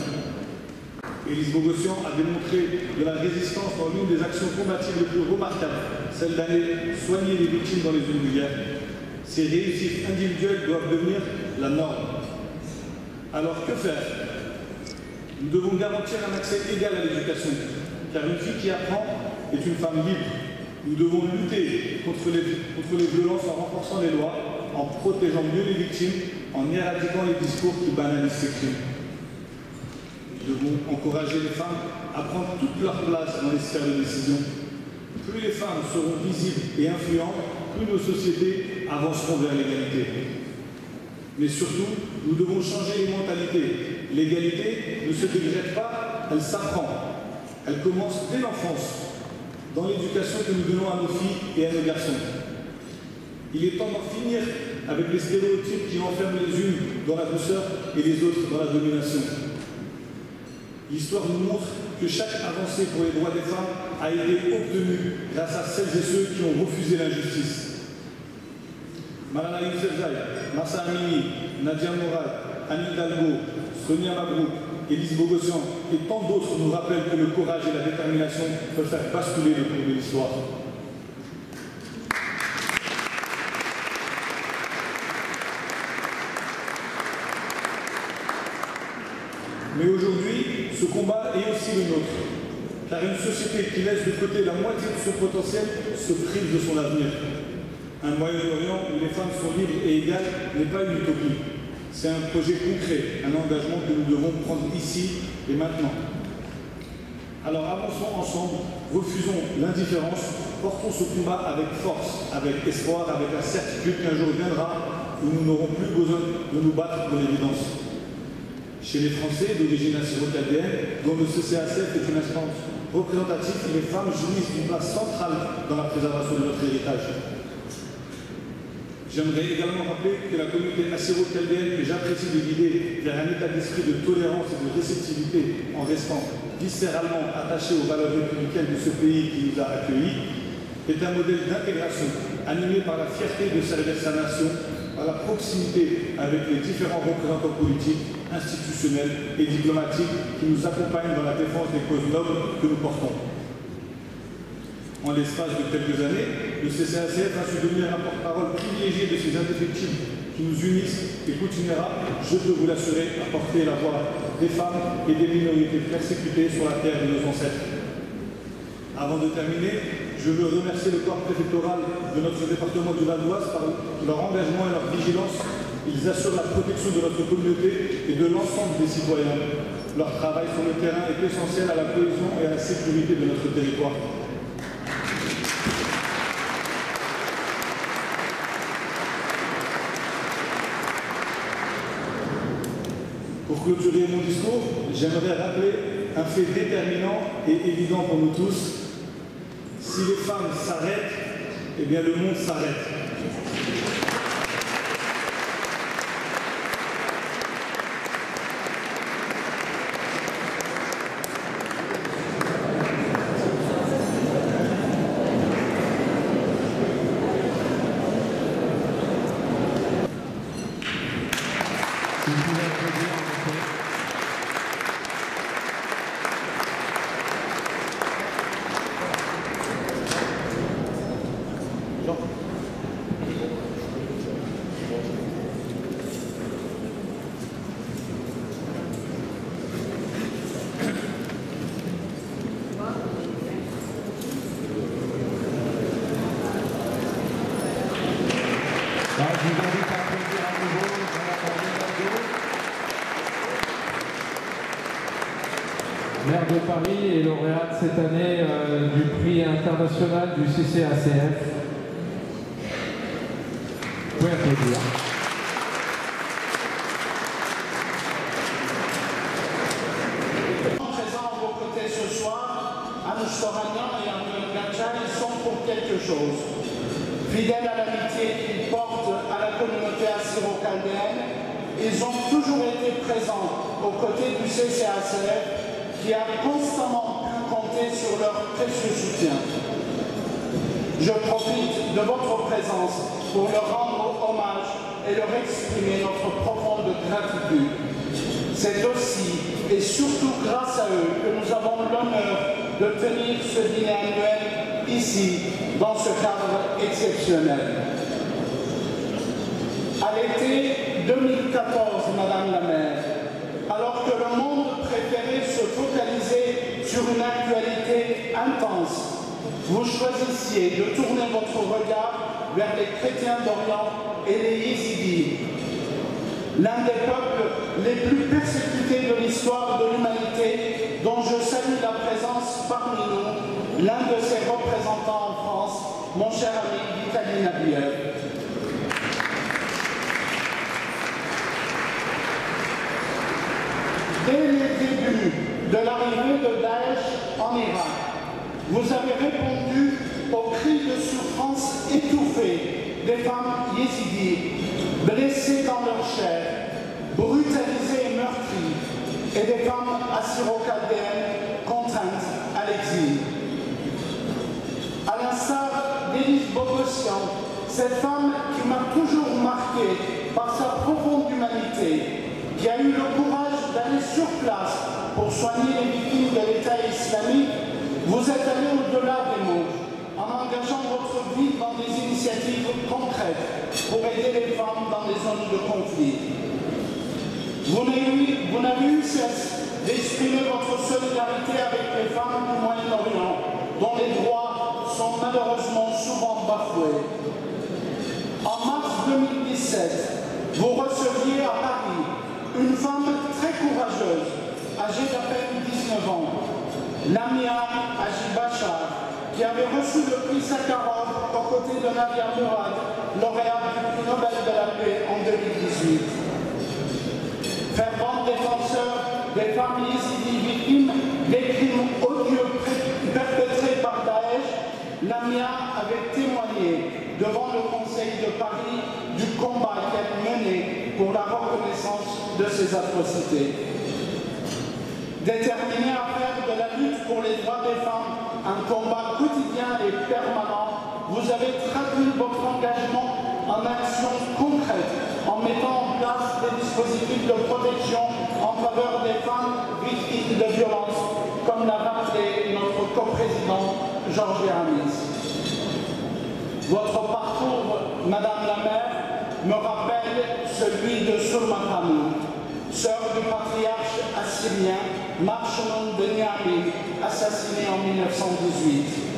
Élise Bogossian a démontré de la résistance dans l'une des actions combatives les plus remarquables, celle d'aller soigner les victimes dans les zones de guerre. Ces réussites individuelles doivent devenir la norme. Alors que faire? Nous devons garantir un accès égal à l'éducation, car une fille qui apprend est une femme libre. Nous devons lutter contre les violences en renforçant les lois, en protégeant mieux les victimes, en éradiquant les discours qui banalisent ces crimes. Nous devons encourager les femmes à prendre toute leur place dans les sphères de décision. Plus les femmes seront visibles et influentes, plus nos sociétés avanceront vers l'égalité. Mais surtout, nous devons changer les mentalités. L'égalité ne se décrète pas, elle s'apprend. Elle commence dès l'enfance, dans l'éducation que nous donnons à nos filles et à nos garçons. Il est temps d'en finir avec les stéréotypes qui enferment les unes dans la douceur et les autres dans la domination. L'histoire nous montre que chaque avancée pour les droits des femmes a été obtenue grâce à celles et ceux qui ont refusé l'injustice. Malala Yousafzai, Massa Amini, Nadia Morad, Anne Hidalgo, Sonia Mabrouk, Élise Bogossian et tant d'autres nous rappellent que le courage et la détermination peuvent faire basculer le cours de l'histoire. Mais aujourd'hui, ce combat est aussi le nôtre, car une société qui laisse de côté la moitié de son potentiel se prive de son avenir. Un Moyen-Orient où les femmes sont libres et égales n'est pas une utopie. C'est un projet concret, un engagement que nous devons prendre ici et maintenant. Alors avançons ensemble, refusons l'indifférence, portons ce combat avec force, avec espoir, avec la certitude qu'un jour viendra où nous n'aurons plus besoin de nous battre pour l'évidence. Chez les Français d'origine assyro-chaldéenne, dont le CCACF est une instance représentative, les femmes jouissent d'une place centrale dans la préservation de notre héritage. J'aimerais également rappeler que la communauté assyro-chaldéenne que j'apprécie de guider vers un état d'esprit de tolérance et de réceptivité en restant viscéralement attaché aux valeurs républicaines de ce pays qui nous a accueillis est un modèle d'intégration animé par la fierté de servir sa nation, par la proximité avec les différents représentants politiques, institutionnels et diplomatiques qui nous accompagnent dans la défense des causes nobles que nous portons. En l'espace de quelques années, le CCACF a su devenir un porte-parole privilégié de ces indéfectibles qui nous unissent et continuera, je peux vous l'assurer, à porter la voix des femmes et des minorités persécutées sur la terre de nos ancêtres. Avant de terminer, je veux remercier le corps préfectoral de notre département du Val-d'Oise par leur engagement et leur vigilance. Ils assurent la protection de notre communauté et de l'ensemble des citoyens. Leur travail sur le terrain est essentiel à la cohésion et à la sécurité de notre territoire. Pour clôturer mon discours, j'aimerais rappeler un fait déterminant et évident pour nous tous. Si les femmes s'arrêtent, eh bien le monde s'arrête. Maire de Paris et lauréate cette année du prix international du CCACF. Vous pouvez applaudir. Présents à vos côtés ce soir, Anoush Toranian et Antoine Gatcha, ils sont pour quelque chose. Fidèles à l'amitié qu'ils portent à la communauté assyro-chaldéenne, ils ont toujours été présents aux côtés du CCACF qui a constamment pu compter sur leur précieux soutien. Je profite de votre présence pour leur rendre hommage et leur exprimer notre profonde gratitude. C'est aussi et surtout grâce à eux que nous avons l'honneur de tenir ce dîner annuel ici, dans ce cadre exceptionnel. À l'été 2014, Madame la maire, alors que le monde préférait se focaliser sur une actualité intense, vous choisissiez de tourner votre regard vers les chrétiens d'Orient et les Yézidis, l'un des peuples les plus persécutés de l'histoire de l'humanité, dont je salue la présence parmi nous, l'un de ses représentants en France, mon cher ami Vitaly Nabiev. Dès les débuts de l'arrivée de Daesh en Irak, vous avez répondu aux cris de souffrance étouffés des femmes yézidis, blessées dans leur chair, brutalisées et meurtries, et des femmes assyro-chaldéennes contraintes à l'exil. À l'instar d'Élise Bogossian, cette femme qui m'a toujours marqué par sa profonde humanité, qui a eu le courage d'aller sur place pour soigner les victimes de l'État islamique, vous êtes allé au-delà des mots, en engageant votre vie dans des initiatives concrètes pour aider les femmes dans les zones de conflit. Vous n'avez eu cesse d'exprimer votre solidarité avec les femmes du Moyen-Orient, dont les droits sont malheureusement souvent bafoués. En mars 2017, vous receviez à Paris une femme très courageuse, âgée d'à peine 19 ans, Lamia Ajibachar, qui avait reçu le prix Sakharov aux côtés de Nadia Murad, lauréate du prix Nobel de la paix en 2018. Fervent défenseur des femmes yézidis victimes des crimes odieux perpétrés par Daesh, Lamia avait témoigné devant le Conseil de Paris du combat qu'elle menait pour la reconnaissance de ces atrocités. Déterminée à faire de la lutte pour les droits des femmes un combat quotidien et permanent, vous avez traduit votre engagement en actions concrètes, en mettant en place des dispositifs de protection en faveur des femmes victimes de violences, comme l'a rappelé notre coprésident Georges Aramis. Votre parcours, Madame la maire, me rappelle celui de Sulma Khanum, sœur du patriarche assyrien Marshallon Ben Yamin, assassiné en 1918.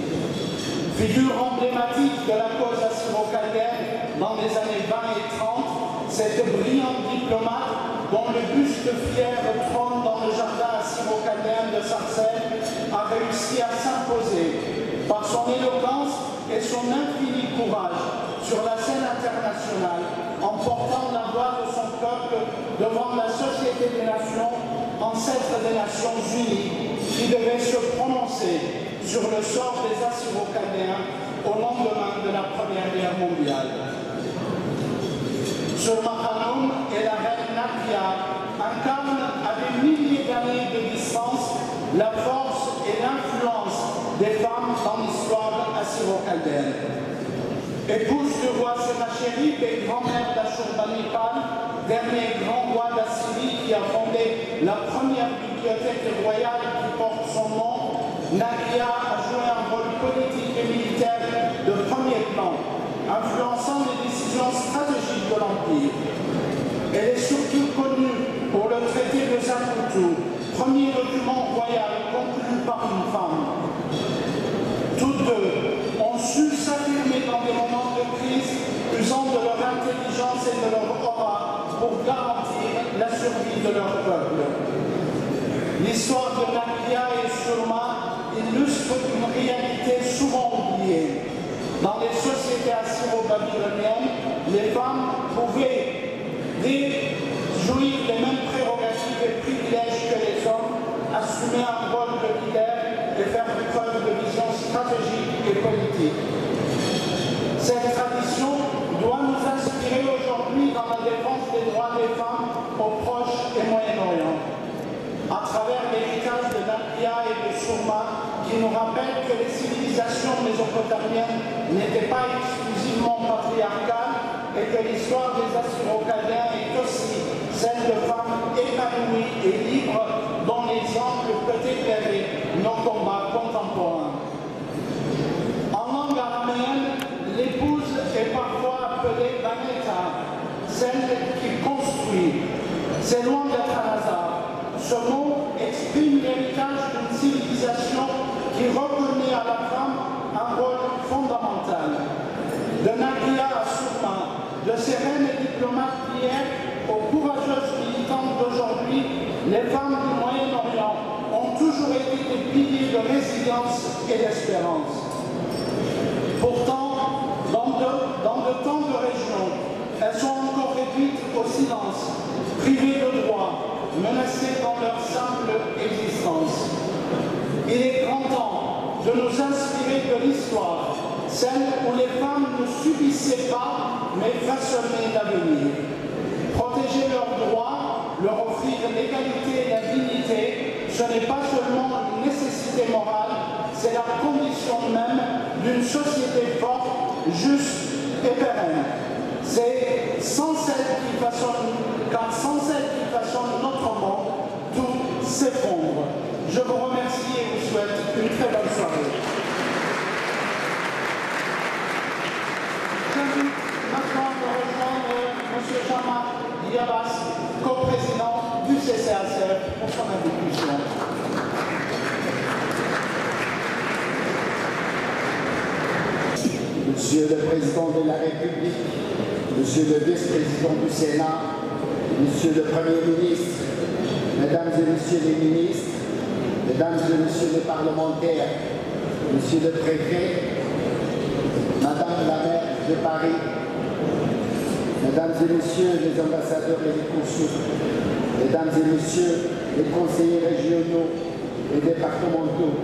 Figure emblématique de la cause assyro-chaldéenne dans les années 20 et 30, cette brillante diplomate dont le buste fier trône dans le jardin assyro-chaldéen de Sarcelles a réussi à s'imposer par son éloquence et son infini courage sur la scène internationale, en portant la voix de son peuple devant la Société des Nations, ancêtre des Nations Unies, qui devait se prononcer sur le sort des Assyro-Chaldéens au lendemain de la Première Guerre mondiale. Sulma Khanum et la reine Nadia incarnent à des milliers d'années de distance la force et l'influence des femmes dans l'histoire assyro-chaldéenne. Épouse du roi Sennacherib et grand-mère d'Ashurbanipal, dernier grand roi d'Assyrie qui a fondé la première bibliothèque royale qui porte son nom, Nadia a joué un rôle politique et militaire de premier plan, influençant les décisions stratégiques de l'Empire. Elle est surtout connue pour le traité de Zaputo, premier document royal conclu par une femme. Toutes deux ont su s'affirmer dans des moments de crise, usant de leur intelligence et de leur aura pour garantir la survie de leur peuple. L'histoire de Nadia et Sulma illustre une réalité souvent oubliée. Dans les sociétés assyro-babyloniennes, les femmes pouvaient jouir les mêmes prérogatives et privilèges que les hommes, assumer un rôle de leader et faire preuve de vision stratégique et politique. Cette tradition doit nous inspirer aujourd'hui dans la défense des droits des femmes au Proche et Moyen-Orient, à travers l'héritage de Nadia et de Sulma, qui nous rappelle que les civilisations mésopotamiennes n'étaient pas exclusivement patriarcales et que l'histoire des Assyro-Chaldéens est aussi celle de femmes épanouies et libres dont l'exemple peut éclairer nos combats contemporains. En langue araméenne, l'épouse est parfois appelée Baneta, celle qui construit. C'est loin d'être un hasard. Ce mot exprime l'héritage d'une civilisation qui reconnaît à la femme un rôle fondamental. De Nakia à Sourma, de ces reines et diplomates d'hier aux courageuses militantes d'aujourd'hui, les femmes du Moyen-Orient ont toujours été des piliers de résilience et d'espérance. Pourtant, dans de tant de régions, elles sont encore réduites au silence, privées de droits, menacées dans leur simple existence. Il est grand temps de nous inspirer de l'histoire, celle où les femmes ne subissaient pas, mais façonnaient l'avenir. Protéger leurs droits, leur offrir l'égalité et la dignité, ce n'est pas seulement une nécessité morale, c'est la condition même d'une société forte, juste et pérenne. C'est sans celle qui façonne, car sans celle qui façonne notre monde, tout s'effondre. Je vous remercie et vous souhaite une très bonne soirée. J'invite maintenant de rejoindre M. Jean-Marc Diabas, co-président du CCACF, pour son invitation. Monsieur le Président de la République, Monsieur le Vice-président du Sénat, Monsieur le Premier ministre, Mesdames et Messieurs les ministres, Mesdames et Messieurs les parlementaires, Monsieur le Préfet, Madame la maire de Paris, Mesdames et Messieurs les ambassadeurs et les consuls, Mesdames et Messieurs les conseillers régionaux et départementaux,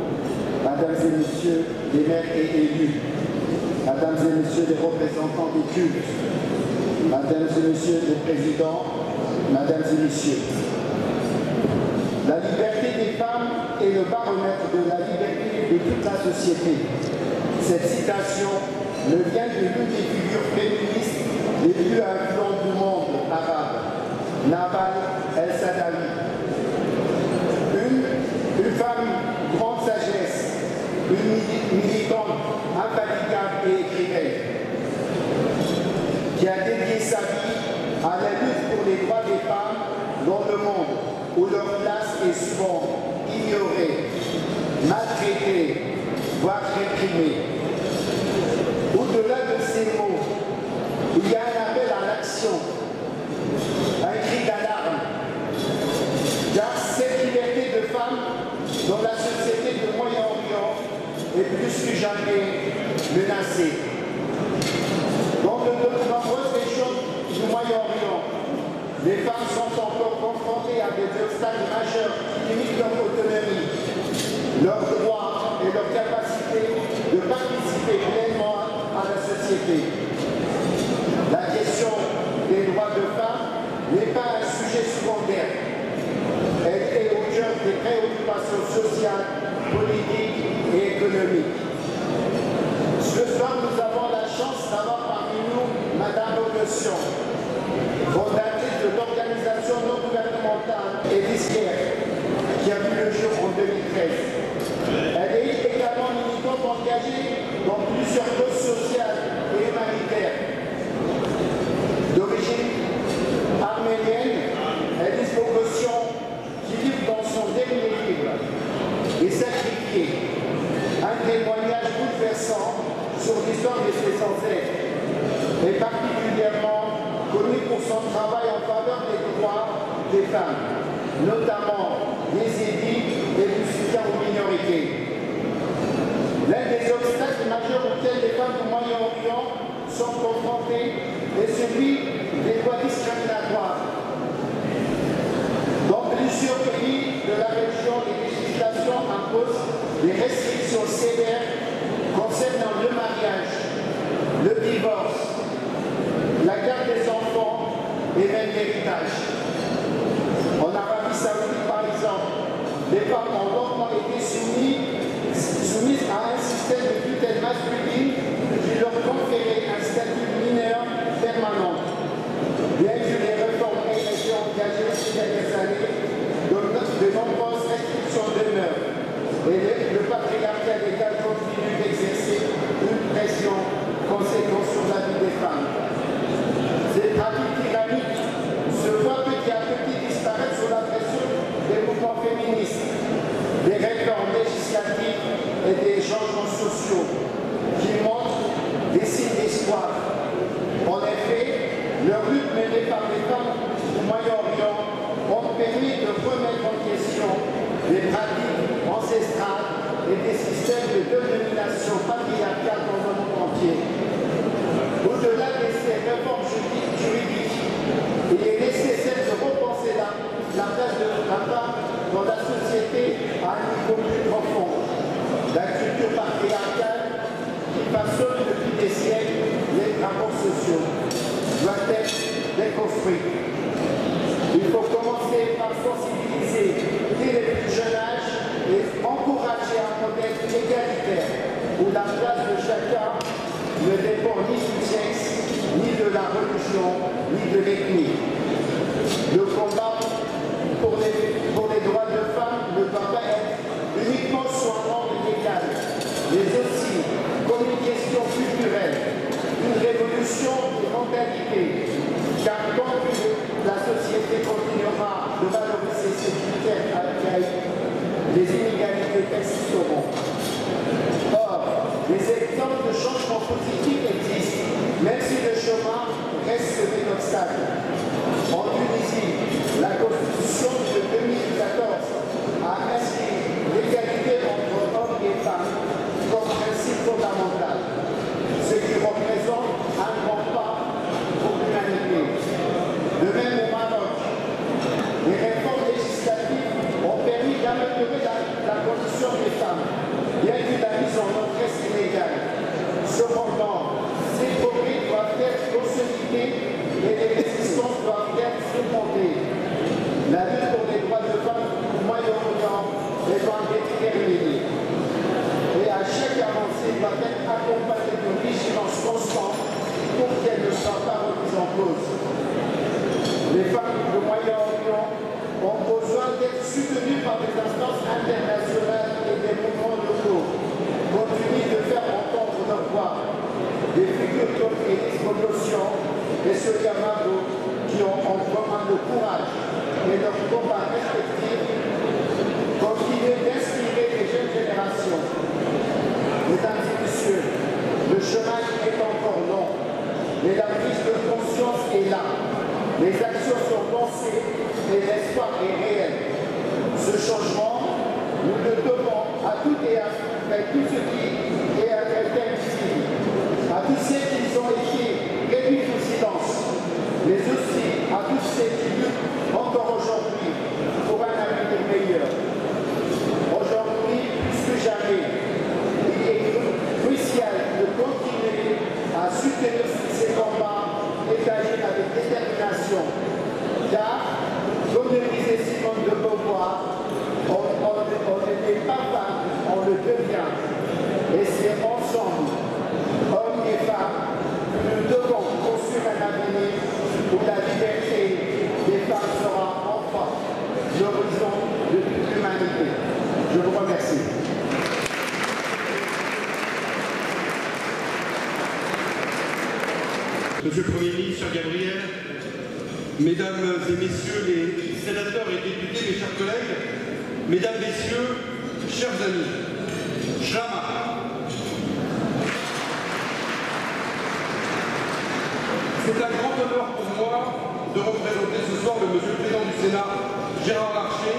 Mesdames et Messieurs les maires et élus, Mesdames et Messieurs les représentants des cultes, Mesdames et Messieurs les présidents, Mesdames et Messieurs. La liberté des femmes est le baromètre de la liberté de toute la société. Cette citation me vient de l'une des figures féministes les plus influentes du monde arabe, Nawal El-Saadawi. Une femme grande sagesse, une militante infatigable et écrivaine, qui a dédié sa vie à la lutte pour les droits des femmes dans le monde où leur place est souvent ignorée, maltraitée, voire réprimée. Au-delà de ces mots, il y a un appel à l'action, un cri d'alarme, car cette liberté de femmes dans la société du Moyen-Orient est plus que jamais menacée. Dans de nombreuses régions du Moyen-Orient, les femmes sont encore confrontées à des obstacles majeurs qui limitent leur autonomie, leurs droits et leur capacité de participer pleinement à la société. La question des droits de femmes n'est pas un sujet secondaire. Elle est au cœur des préoccupations sociales, politiques et économiques. Ce soir, nous avons la chance d'avoir parmi nous Madame Ogotion, fondatrice de l'organisation non gouvernementale et disquaire, qui a vu le jour en 2013. Elle est également militante engagée dans plusieurs causes sociales et humanitaires. D'origine arménienne, elle est Ogotion, qui livre dans son dernier livre et sacrifié un témoignage bouleversant sur l'histoire de ses ancêtres, et particulièrement connu pour son travail en faveur des droits des femmes, notamment des édits et du soutien aux minorités. L'un des obstacles majeurs auxquels les femmes du Moyen-Orient sont confrontées est celui des lois discriminatoires. Dans plusieurs pays de la région, les législations imposent des restrictions sévères concernant le mariage, le divorce, la garde des enfants et même l'héritage. En Arabie Saoudite, par exemple, les femmes ont longtemps été soumises à un système de tutelle masculine qui leur conférait un statut mineur permanent. Bien que les réformes aient été engagées Et le patriarcat légal continue d'exercer une pression conséquente sur la vie des femmes. Ces pratiques tyranniques se voient petit à petit disparaître sous la pression des mouvements féministes, des réformes législatives et des changements sociaux qui montrent des signes d'espoir. En effet, leur lutte menée par les femmes du Moyen-Orient ont permis de remettre en question les pratiques ancestrales et des systèmes de domination patriarcale dans le monde entier. Au-delà de ces réformes juridiques, il est nécessaire de repenser la place de la femme dans la société à un niveau plus profond. La culture patriarcale qui façonne depuis des siècles les rapports sociaux doit être déconstruite. Il faut commencer par sensibiliser dès le plus jeune âge et encourager un modèle égalitaire où la place de chacun ne dépend ni du sexe, ni de la religion, ni de l'ethnie. Le combat pour les droits de femmes ne doit pas être uniquement sur un ordre légal, mais aussi comme une question culturelle, une révolution de mentalité. Car tant que la société continuera de valoriser ces critères archaïques, les inégalités persisteront. Or, les exemples de changement positif existent, même si le chemin reste un obstacle. En Tunisie, la Constitution de 2014 a inscrit l'égalité entre hommes et femmes comme principe fondamental, ce qui représente un grand pas pour l'humanité. De même au Maroc, les réformes législatives ont permis d'améliorer la condition des femmes, bien que la mise en œuvre reste illégale. Cependant, ces progrès doivent être consolidés et les résistances doivent être surmontées. La lutte pour les droits de femmes au Moyen-Orient est en déterminée. Et à chaque avancée doit être accompagnée d'une vigilance constante pour qu'elle ne soit pas remise en cause. Les femmes du Moyen-Orient ont besoin d'être soutenues par des instances internationales et des mouvements locaux. Continuent de faire entendre leur voix. Des figures comme Élise Mogossian et Sonia Mado qui ont en commun le courage et leur combat respectif continuent d'inspirer les jeunes générations. Mesdames et messieurs, le chemin est encore long, mais la prise de conscience est là. Les actions sont lancées et l'espoir est réel. Ce changement, nous le devons à toutes et à tous ceux qui est à quelqu'un ici, à tous ceux qui ont été réduits au silence, mais aussi à tous ceux qui luttent encore aujourd'hui pour un avenir meilleur. Aujourd'hui, plus que jamais, il est crucial de continuer à soutenir ces combats et d'agir avec détermination. Car, comme le disait Simone de Beauvoir, on n'était pas femme, on le devient. Et c'est ensemble, hommes et femmes, que nous devons construire un avenir où la liberté des femmes sera enfin l'horizon de toute l'humanité. Je vous remercie. Monsieur le Premier ministre, cher Gabriel, Mesdames et Messieurs les sénateurs et députés, mes chers collègues, Mesdames, Messieurs, chers amis, Shlama. C'est un grand honneur pour moi de représenter ce soir le Monsieur le Président du Sénat, Gérard Larcher,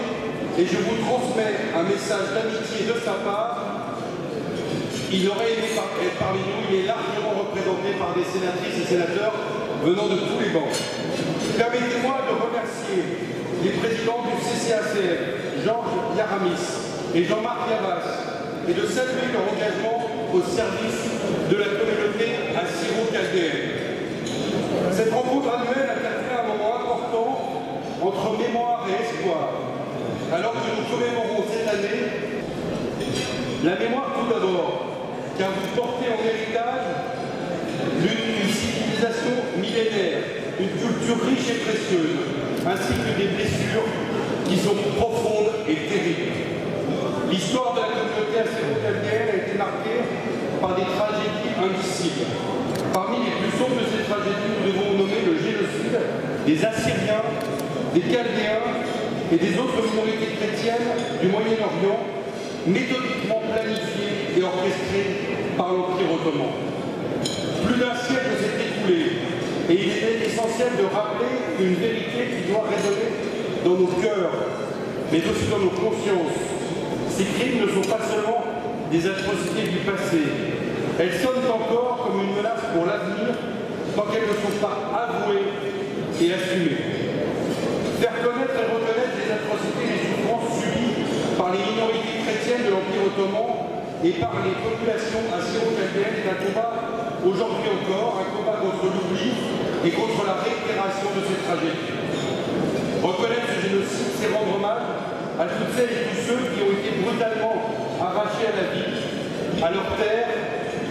et je vous transmets un message d'amitié de sa part. Il aurait aimé être parmi nous, il est largement représenté par des sénatrices et sénateurs venant de tous les bancs. Permettez-moi de remercier les présidents du CCACF, Georges Yaramis et Jean-Marc Yavas, et de saluer leur engagement au service de la communauté assyro-chaldéenne. Cette rencontre annuelle a créé un moment important entre mémoire et espoir. Alors que nous commémorons cette année, la mémoire tout d'abord, car vous portez en héritage une civilisation millénaire, une culture riche et précieuse, ainsi que des blessures qui sont profondes et terribles. L'histoire de la communauté assyro-chaldéenne a été marquée par des tragédies indicibles. Parmi les plus sombres de ces tragédies, nous devons nommer le génocide des Assyriens, des Chaldéens et des autres minorités chrétiennes du Moyen-Orient, méthodiquement planifié et orchestré par l'Empire ottoman. Plus d'un siècle s'est écoulé et il est essentiel de rappeler une vérité qui doit résonner dans nos cœurs, mais aussi dans nos consciences. Ces crimes ne sont pas seulement des atrocités du passé, elles sonnent encore comme une menace pour l'avenir tant qu'elles ne sont pas avouées et assumées. Faire connaître et reconnaître les atrocités et les souffrances subies par les minorités chrétiennes de l'Empire ottoman et par les populations assyro-chaldéennes est un combat, aujourd'hui encore, un combat contre l'oubli et contre la réitération de ces tragédies. Reconnaître ce génocide, c'est rendre hommage à toutes celles et tous ceux qui ont été brutalement arrachés à la vie, à leur terre,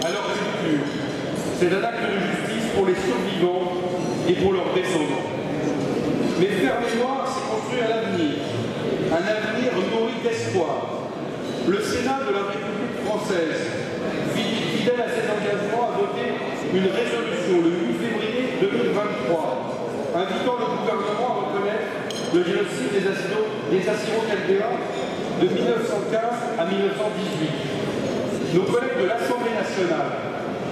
à leur culture. C'est un acte de justice pour les survivants et pour leurs descendants. Mais faire mémoire, c'est construire un avenir nourri d'espoir. Le Sénat de la République française, fidèle à ses engagements, a voté une résolution le 8 février 2023, invitant le gouvernement à reconnaître le génocide des Assyro-Chaldéens de 1915 à 1918. Nos collègues de l'Assemblée nationale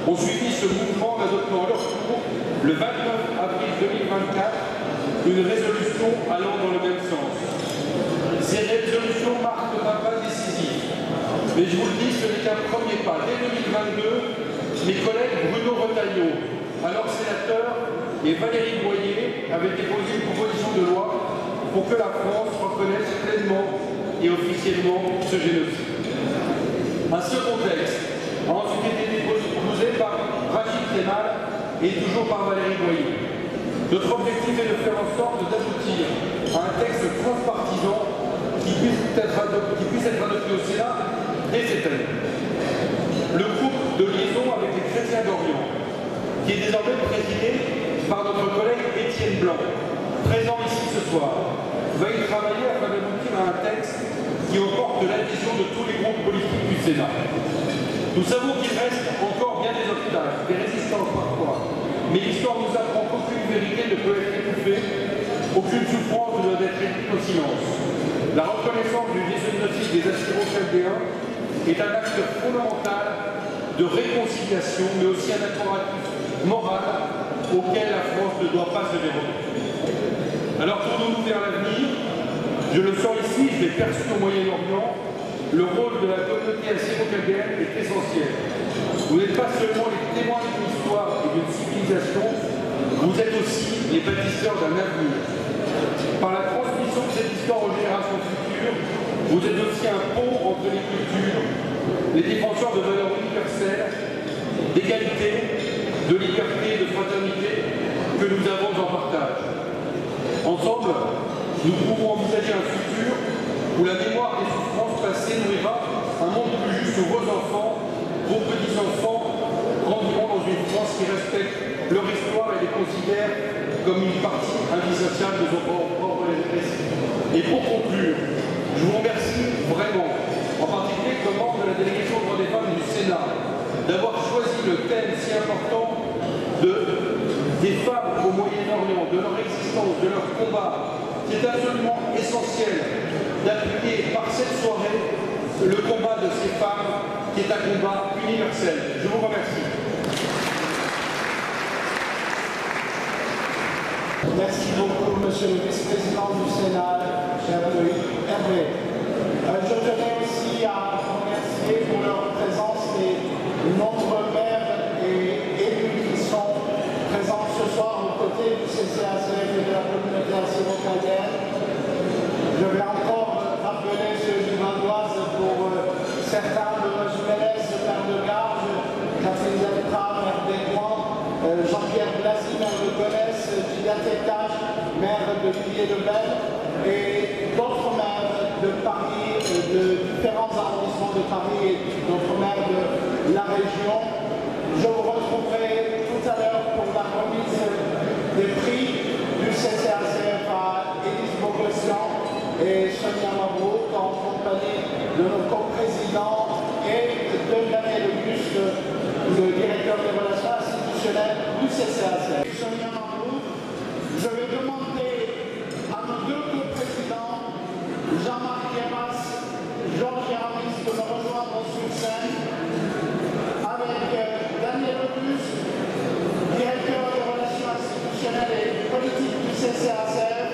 ont suivi ce mouvement en adoptant à leur tour, le 29 avril 2024, une résolution allant dans le même sens. Ces résolutions marquent un pas décisif. Mais je vous le dis, ce n'est qu'un premier pas. Dès 2022, mes collègues Bruno Retailleau, alors sénateur, et Valérie Boyer avaient déposé une proposition de loi pour que la France reconnaisse pleinement et officiellement ce génocide. Un second texte a ensuite été déposé par Rachid Temal et toujours par Valérie Boyer. Notre objectif est de faire en sorte d'aboutir à un texte transpartisan qui puisse être adopté au Sénat dès cette année. Le groupe de liaison avec les chrétiens d'Orient, qui est désormais présidé par notre collègue Étienne Blanc, présent ici ce soir, va y travailler afin d'aboutir à un texte qui emporte l'adhésion de tous les groupes politiques du Sénat. Nous savons qu'il reste encore bien des obstacles, des résistances parfois, mais l'histoire nous apprend qu'aucune vérité ne peut être étouffée, aucune souffrance ne doit être réduite au silence. La reconnaissance du génocide des Assyro-Chaldéens est un acte fondamental de réconciliation, mais aussi un impératif moral auquel la France ne doit pas se dérober. Alors tournons-nous vers l'avenir. Je le sens ici, je l'ai perçu au Moyen-Orient, le rôle de la communauté assyro-chaldéenne est essentiel. Vous n'êtes pas seulement les témoins d'une histoire et d'une civilisation, vous êtes aussi les bâtisseurs d'un avenir. Par la transmission de cette histoire aux générations futures, vous êtes aussi un pont entre les cultures, les défenseurs de valeurs universelles, d'égalité, de liberté et de fraternité que nous avons en partage. Ensemble, nous pouvons envisager un futur où la mémoire des souffrances passées nourrira un monde plus juste où vos enfants, vos petits-enfants grandiront dans une France qui respecte leur histoire et les considère comme une partie indissociable de son propre récit. Et pour conclure, je vous remercie vraiment, en particulier comme membre de la délégation aux droits des femmes du Sénat, d'avoir choisi le thème si important des femmes au Moyen-Orient, de leur existence, de leur combat. C'est absolument essentiel d'appuyer par cette soirée le combat de ces femmes qui est un combat universel. Je vous remercie. Merci beaucoup, Monsieur le vice-président du Sénat, cher Hervé. Je tenais aussi à remercier pour leur présence les nombreux maires et élus qui sont présents ce soir aux côtés du CCACF et de la communauté assyro-chaldéenne. Je vais encore rappeler ceux du Val-d'Oise pour certains, le Mélès, maire de Garges, Catherine Deltra, maire d'Aigouan, Jean-Pierre Blasi, maire de Gonesse, Gilles Tétage, maire de Villiers-le-Bel, et d'autres maires de Paris, de différents arrondissements de Paris et d'autres maires de la région. Je vous retrouverai tout à l'heure pour la remise des prix du CCACF à Élise Bogossian et Sonia Mabrouk en compagnie de nos coprésidents et de Daniel Auguste, le directeur des relations institutionnelles du CCACF. Je vais demander à nos deux co-présidents, Jean-Marc Guéras, Georges Aramis, de me rejoindre sur scène, avec Daniel Auguste, directeur des relations institutionnelles et politiques du CCACF,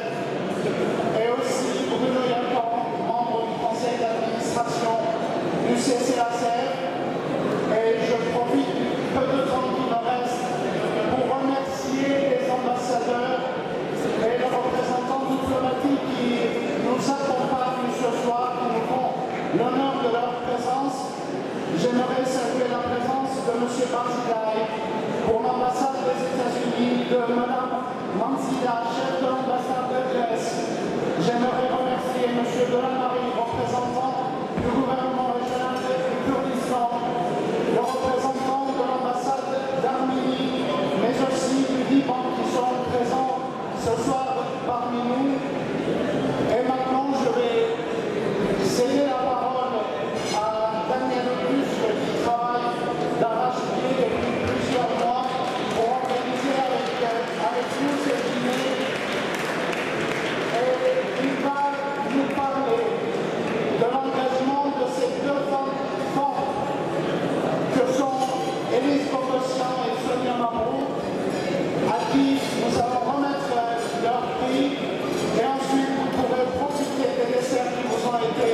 et aussi Bruno Yacon, membre du conseil d'administration du CCACF. Et je profite du peu de temps qui me reste pour remercier les ambassadeurs et les représentants diplomatiques qui nous accompagnent ce soir, qui nous font l'honneur de leur présence. J'aimerais saluer la présence de M. Barzilai pour l'ambassade des États-Unis, de Mme Manzila, chef de l'ambassade de Grèce. J'aimerais remercier M. Delamarie, représentant du gouvernement régional du Kurdistan, le représentant de l'ambassade d'Arménie, mais aussi du Liban qui sont présents ce soir parmi nous. Et maintenant, je vais céder la parole à Daniel Auguste qui travaille d'arrache-pied depuis plusieurs mois pour organiser avec nous ce dîner. Et il va nous parler de l'engagement de ces deux femmes fortes que sont Élise Bogossian et Sonia Mabrouk, à qui nous allons remettre leur prix, et ensuite vous pourrez profiter des desserts qui vous ont été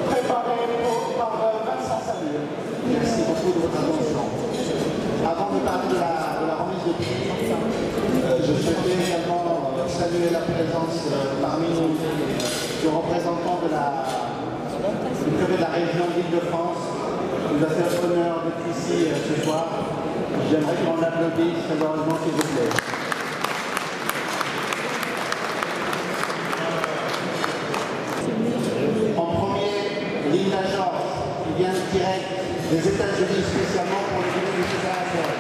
préparés par Vincent Samuel. Merci beaucoup de votre attention. Avant de parler de la remise de prix, je souhaitais également saluer la présence parmi nous du représentant du préfet de la région d'Île-de-France, qui nous a fait l'honneur d'être ici ce soir. J'aimerais qu'on l'applaudisse très heureusement, s'il vous plaît. En premier, Linda George, qui vient direct des États-Unis spécialement pour le dîner du CCACF.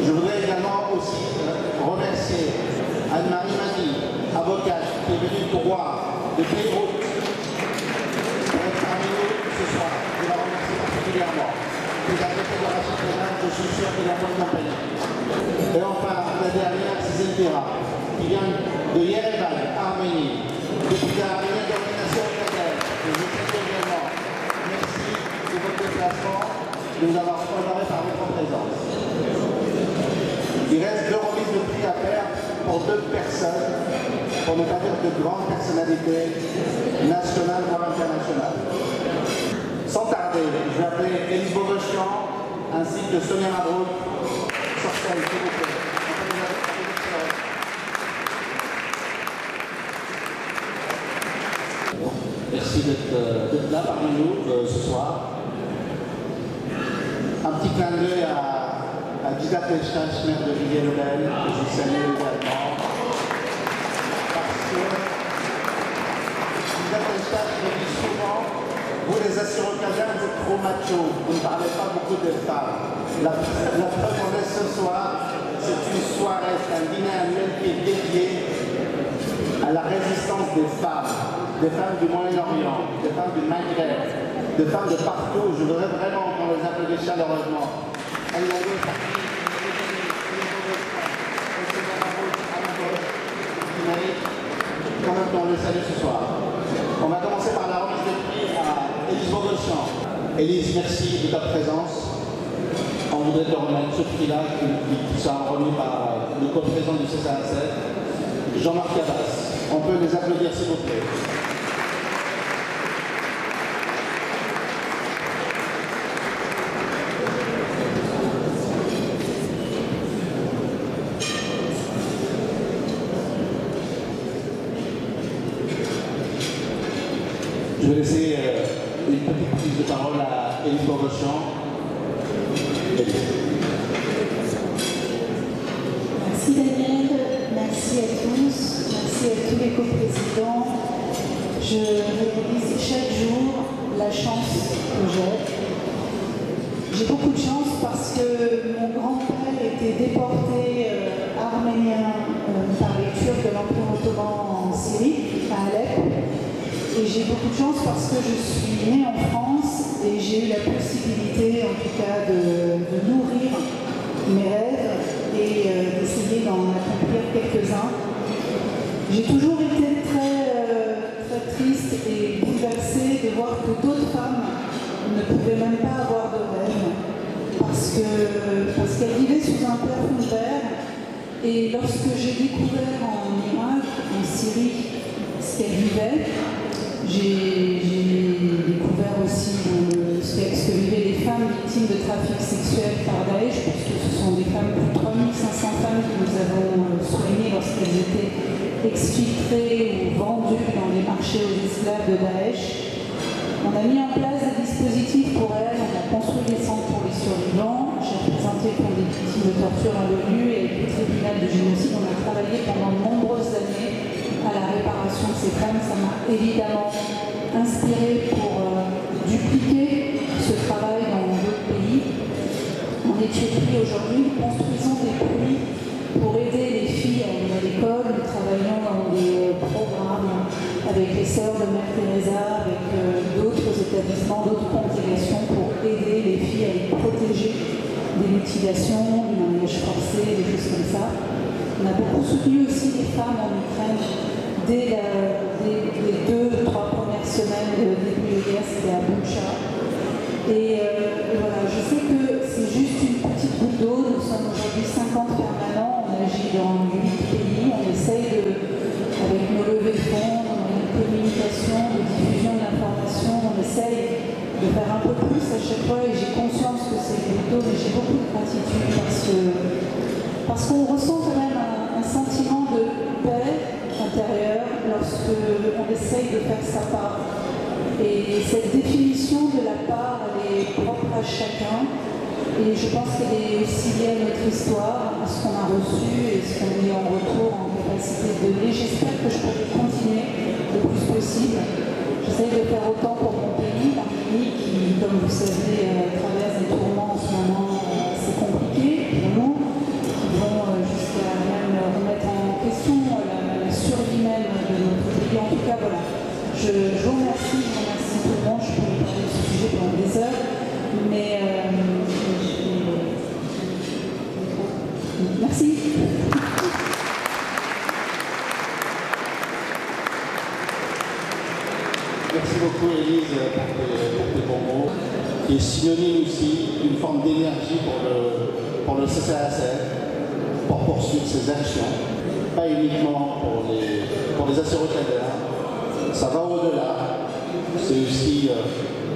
Je voudrais également aussi remercier Anne-Marie Mani, avocate, qui est venue pour voir de Beyrouth pour être parmi nous ce soir. Je la remercie particulièrement. Les agrégés de Rachid Pénal, je suis sûr qu'il a bonne compagnie. Et enfin, la dernière, c'est Zilpira, qui vient de Yerevan, Arménie, depuis la réunion d'organisation européenne. Je vous salue également. Merci de votre déplacement, de nous avoir honoré par votre présence. Il reste deux remises de prix à faire pour deux personnes, pour ne pas dire de grandes personnalités nationales voire internationales. Sans tarder, je vais appeler Élise Bogossian ainsi que Sonia Mabrouk sur scène, s'il vous plaît. Merci d'être là parmi nous ce soir. Un petit clin d'œil à Gita Felstadt, maire de Villiers-le-Bel, que je salue également. Parce que Gita Felstadt me dit souvent, vous les Assyro-Chaldéens, vous êtes trop machos, vous ne parlez pas beaucoup des femmes. La preuve qu'on est ce soir, c'est une soirée, c'est un dîner annuel qui est dédié à la résistance des femmes du Moyen-Orient, des femmes du Maghreb, des femmes de partout. Je voudrais vraiment qu'on les applaudisse chaleureusement. Quand même qu'on les salue ce soir. On va commencer par la remise des prix à Élise Bogossian. Élise, merci de ta présence. On voudrait te remettre ce prix-là qui sera remis par le co-président du CCACF, Jean-Marc Guéras. On peut les applaudir s'il vous plaît. Je vais laisser une petite prise de parole à Élise Bogossian. Merci Daniel, merci à tous, merci à tous les coprésidents. Je réalise chaque jour la chance que j'ai. J'ai beaucoup de chance parce que mon grand-père était déporté arménien par les Turcs de l'Empire ottoman en Syrie, à Alep. Et j'ai beaucoup de chance parce que je suis née en France et j'ai eu la possibilité, en tout cas, de nourrir mes rêves et d'essayer d'en accomplir quelques-uns. J'ai toujours été très triste et bouleversée de voir que d'autres femmes ne pouvaient même pas avoir de rêve parce qu'elles vivaient sous un plafond de verre. Et lorsque j'ai découvert en Irak, en Syrie, ce qu'elles vivaient, j'ai découvert aussi ce que vivaient les femmes victimes de trafic sexuel par Daesh, puisque ce sont des femmes, plus de 3500 femmes que nous avons soignées lorsqu'elles étaient exfiltrées ou vendues dans les marchés aux esclaves de Daesh. On a mis en place des dispositifs pour elles, on a construit des centres pour les survivants, j'ai représenté pour des victimes de torture à l'ONU et avec le tribunal de génocide. On a travaillé pendant de nombreuses années à la réparation de ces femmes. Ça m'a évidemment inspiré pour dupliquer ce travail dans d'autres pays. En Éthiopie aujourd'hui, nous construisons des puits pour aider les filles à aller à l'école. Nous travaillons dans des programmes avec les sœurs de Mère Teresa, avec d'autres établissements, d'autres congrégations pour aider les filles à les protéger des mutilations, du mariage forcé, des choses comme ça. On a beaucoup soutenu aussi les femmes en Ukraine dès les 2-3 premières semaines de début de guerre, c'était à Boucha. Et voilà, je sais que c'est juste une petite goutte d'eau. Nous sommes aujourd'hui 50 permanents, on agit dans 8 pays, on essaye avec nos levées de fonds, nos communications, de diffusion de l'information, on essaye de faire un peu plus à chaque fois et j'ai conscience que c'est une goutte d'eau, mais j'ai beaucoup de gratitude parce qu'on ressent quand même un sentiment de paix intérieure lorsqu'on essaye de faire sa part. Et cette définition de la part, elle est propre à chacun. Et je pense qu'elle est aussi liée à notre histoire, à ce qu'on a reçu et ce qu'on est en retour en capacité de donner. J'espère que je pourrai continuer le plus possible. J'essaie de faire autant pour mon pays, l'Arménie, qui, comme vous savez, traverse des tourments en ce moment assez compliqués pour nous, qui vont jusqu'à même remettre en question la survie même de notre pays. En tout cas, voilà. Je vous remercie tout le monde. Je pourrais parler de ce sujet pendant des heures, mais merci. Merci beaucoup Élise pour tes bons mots, qui est synonyme aussi d'une forme d'énergie pour le CCASF, pour poursuivre ses actions, pas uniquement pour les Assyro-Chaldéens. Ça va au-delà, c'est aussi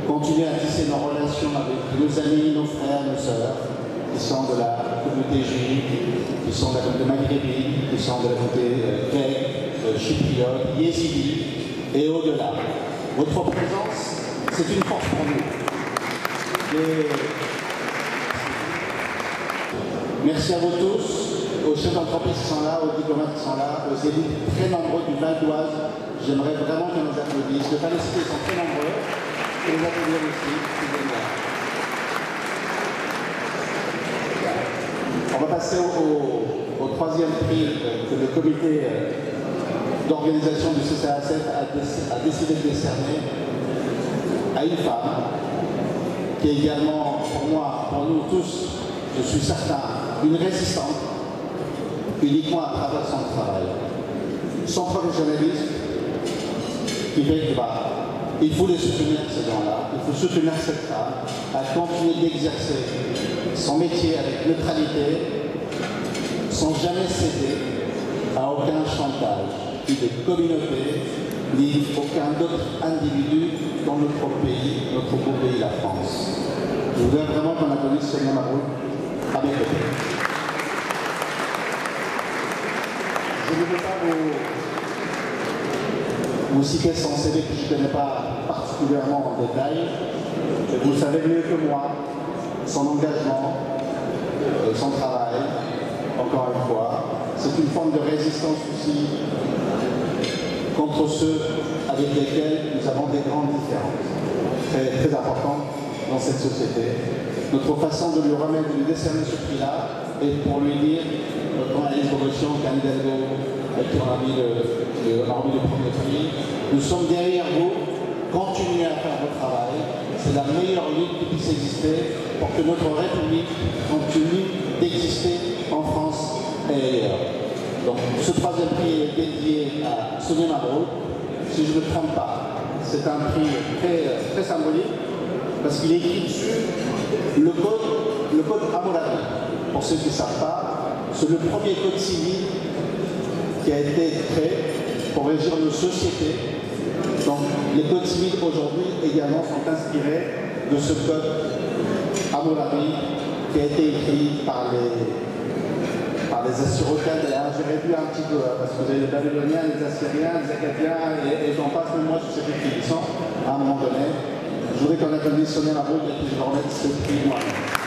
continuer à tisser nos relations avec nos amis, nos frères, nos sœurs, qui sont de la communauté juive, qui sont de la communauté maghrébine, qui sont de la communauté grecque, chypriote, yézidi, et au-delà. Votre présence, c'est une force pour nous. Merci à vous tous, aux chefs d'entreprise qui sont là, aux diplomates qui sont là, aux élus très nombreux du Val d'Oise. J'aimerais vraiment qu'ils nous applaudissent. Les Palestiniens sont très nombreux. Et les applaudir aussi. On va passer au troisième prix que le comité d'organisation du CCASF a décidé de décerner à une femme qui est également, pour moi, pour nous tous, je suis certain, une résistante, uniquement à travers son travail. Son professionnalisme, qui fait qu'il faut les soutenir, ces gens-là, il faut soutenir cette femme à continuer d'exercer son métier avec neutralité, sans jamais céder à aucun chantage, ni de communauté, ni aucun autre individu dans notre pays, notre beau pays, la France. Je voudrais vraiment qu'on applaudisse Sonia Mabrouk à mes côtés. Je ne veux pas vous citer son CV que je ne connais pas particulièrement en détail. Vous le savez mieux que moi, son engagement, son travail, encore une fois. C'est une forme de résistance aussi contre ceux avec lesquels nous avons des grandes différences. Très, très importantes dans cette société. Notre façon de lui remettre, de lui décerner ce prix-là, est pour lui dire, quand Alice Bogossian, Candidato, qui a remis le premier prix, Nous sommes derrière vous. Continuez à faire votre travail. C'est la meilleure ligne qui puisse exister pour que notre République continue d'exister en France et ailleurs. Donc ce troisième prix est dédié à Sonia Mabrouk. Si je ne me trompe pas, c'est un prix très symbolique parce qu'il est écrit dessus le code Hammurabi. Pour ceux qui ne savent pas, c'est le premier code civil qui a été créé pour régir nos sociétés. Donc les codes civils aujourd'hui également sont inspirés de ce code Hammurabi qui a été écrit par les Assyro-Chaldéens. J'ai réduit un petit peu parce que vous avez les Babyloniens, les Assyriens, les Akkadiens et j'en passe, même moi je sais plus qui ils sont à un moment donné. Je voudrais qu'on applaudisse Sonia Mabrouk et puis je vais remettre ce prix moi-même.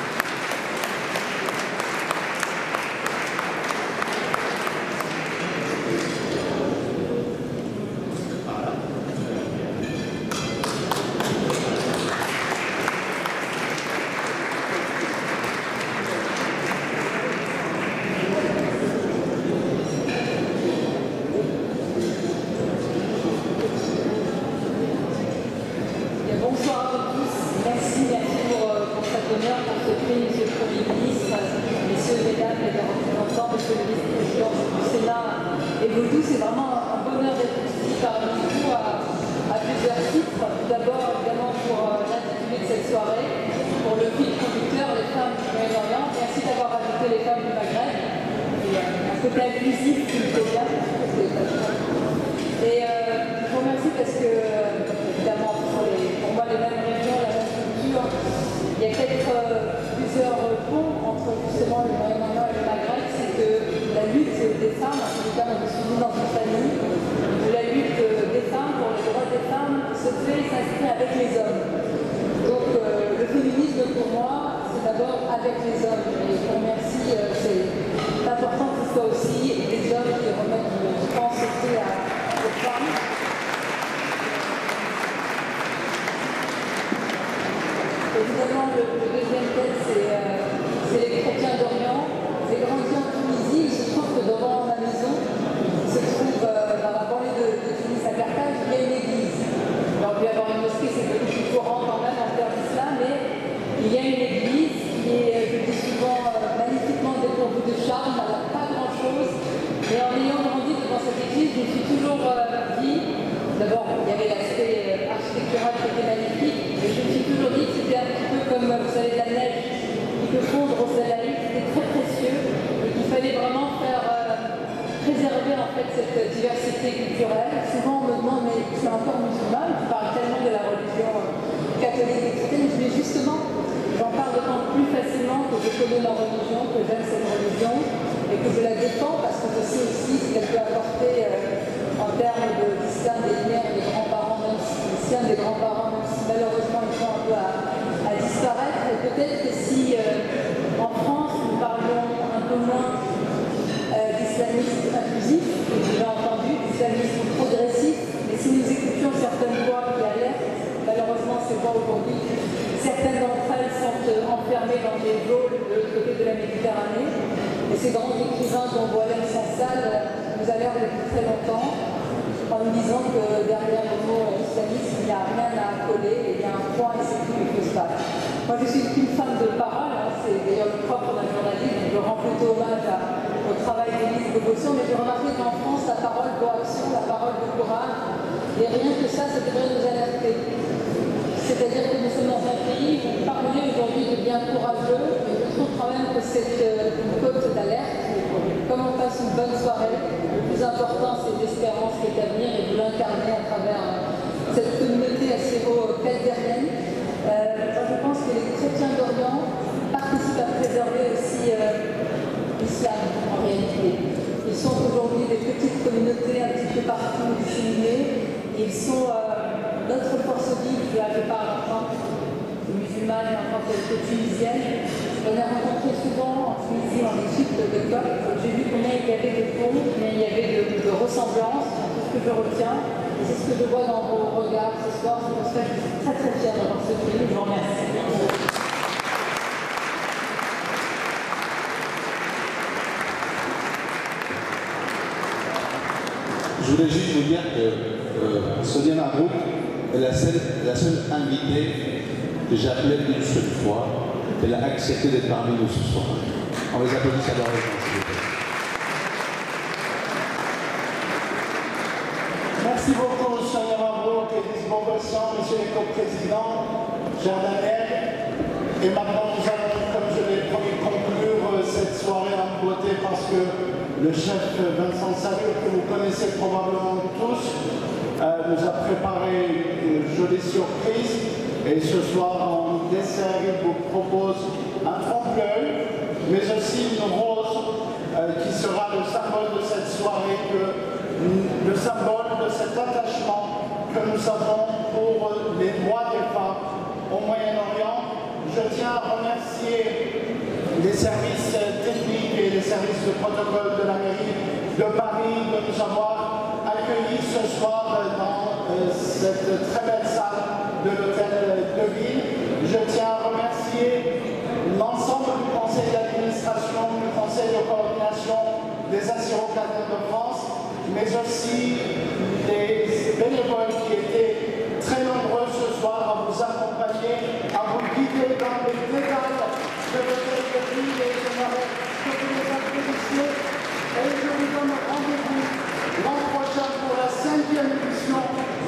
Je voulais juste vous dire que Sonia Mabrouk est la seule invitée que j'ai appelée une seule fois. Elle a accepté d'être parmi nous ce soir. On les applaudit chaleureusement, s'il vous plaît. Merci beaucoup, Sonia Mabrouk et Lise Beaubassan, monsieur le co-président, Jean Daniel. Et maintenant, nous allons, comme je l'ai promis, conclure cette soirée en beauté parce que le chef Vincent Salur, que vous connaissez probablement tous, nous a préparé une jolie surprise. Et ce soir, en dessert, il vous propose un trompe-l'œil, mais aussi une rose qui sera le symbole de cette soirée, le symbole de cet attachement que nous avons pour les droits des femmes au Moyen-Orient. Je tiens à remercier les services techniques et les services de protocole de la mairie de Paris de nous avoir accueillis ce soir dans cette très belle salle de l'hôtel de ville. Je tiens à remercier l'ensemble du conseil d'administration, du conseil de coordination des Assyro-Chaldéens de France, mais aussi les bénévoles qui étaient très nombreux ce soir à vous accompagner, à vous guider dans les détails de l'hôtel de ville et j'aimerais que vous les applaudissiez. Et je vous donne rendez-vous l'an prochain pour la 5e édition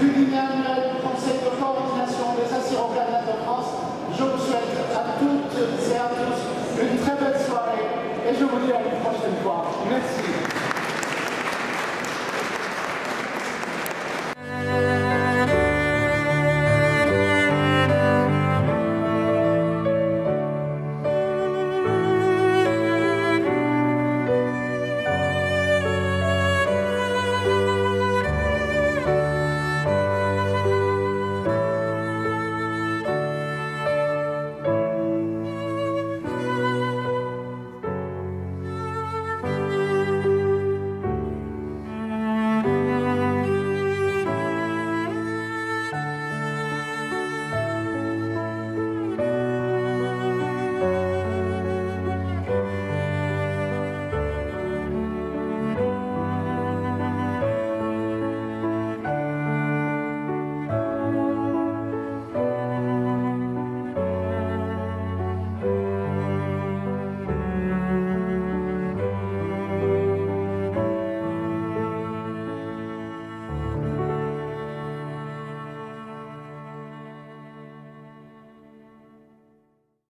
du dîner annuel du Conseil de coordination des Assyro-Chaldéens de France. Je vous souhaite à toutes et à tous une très belle soirée et je vous dis à une prochaine fois. Merci.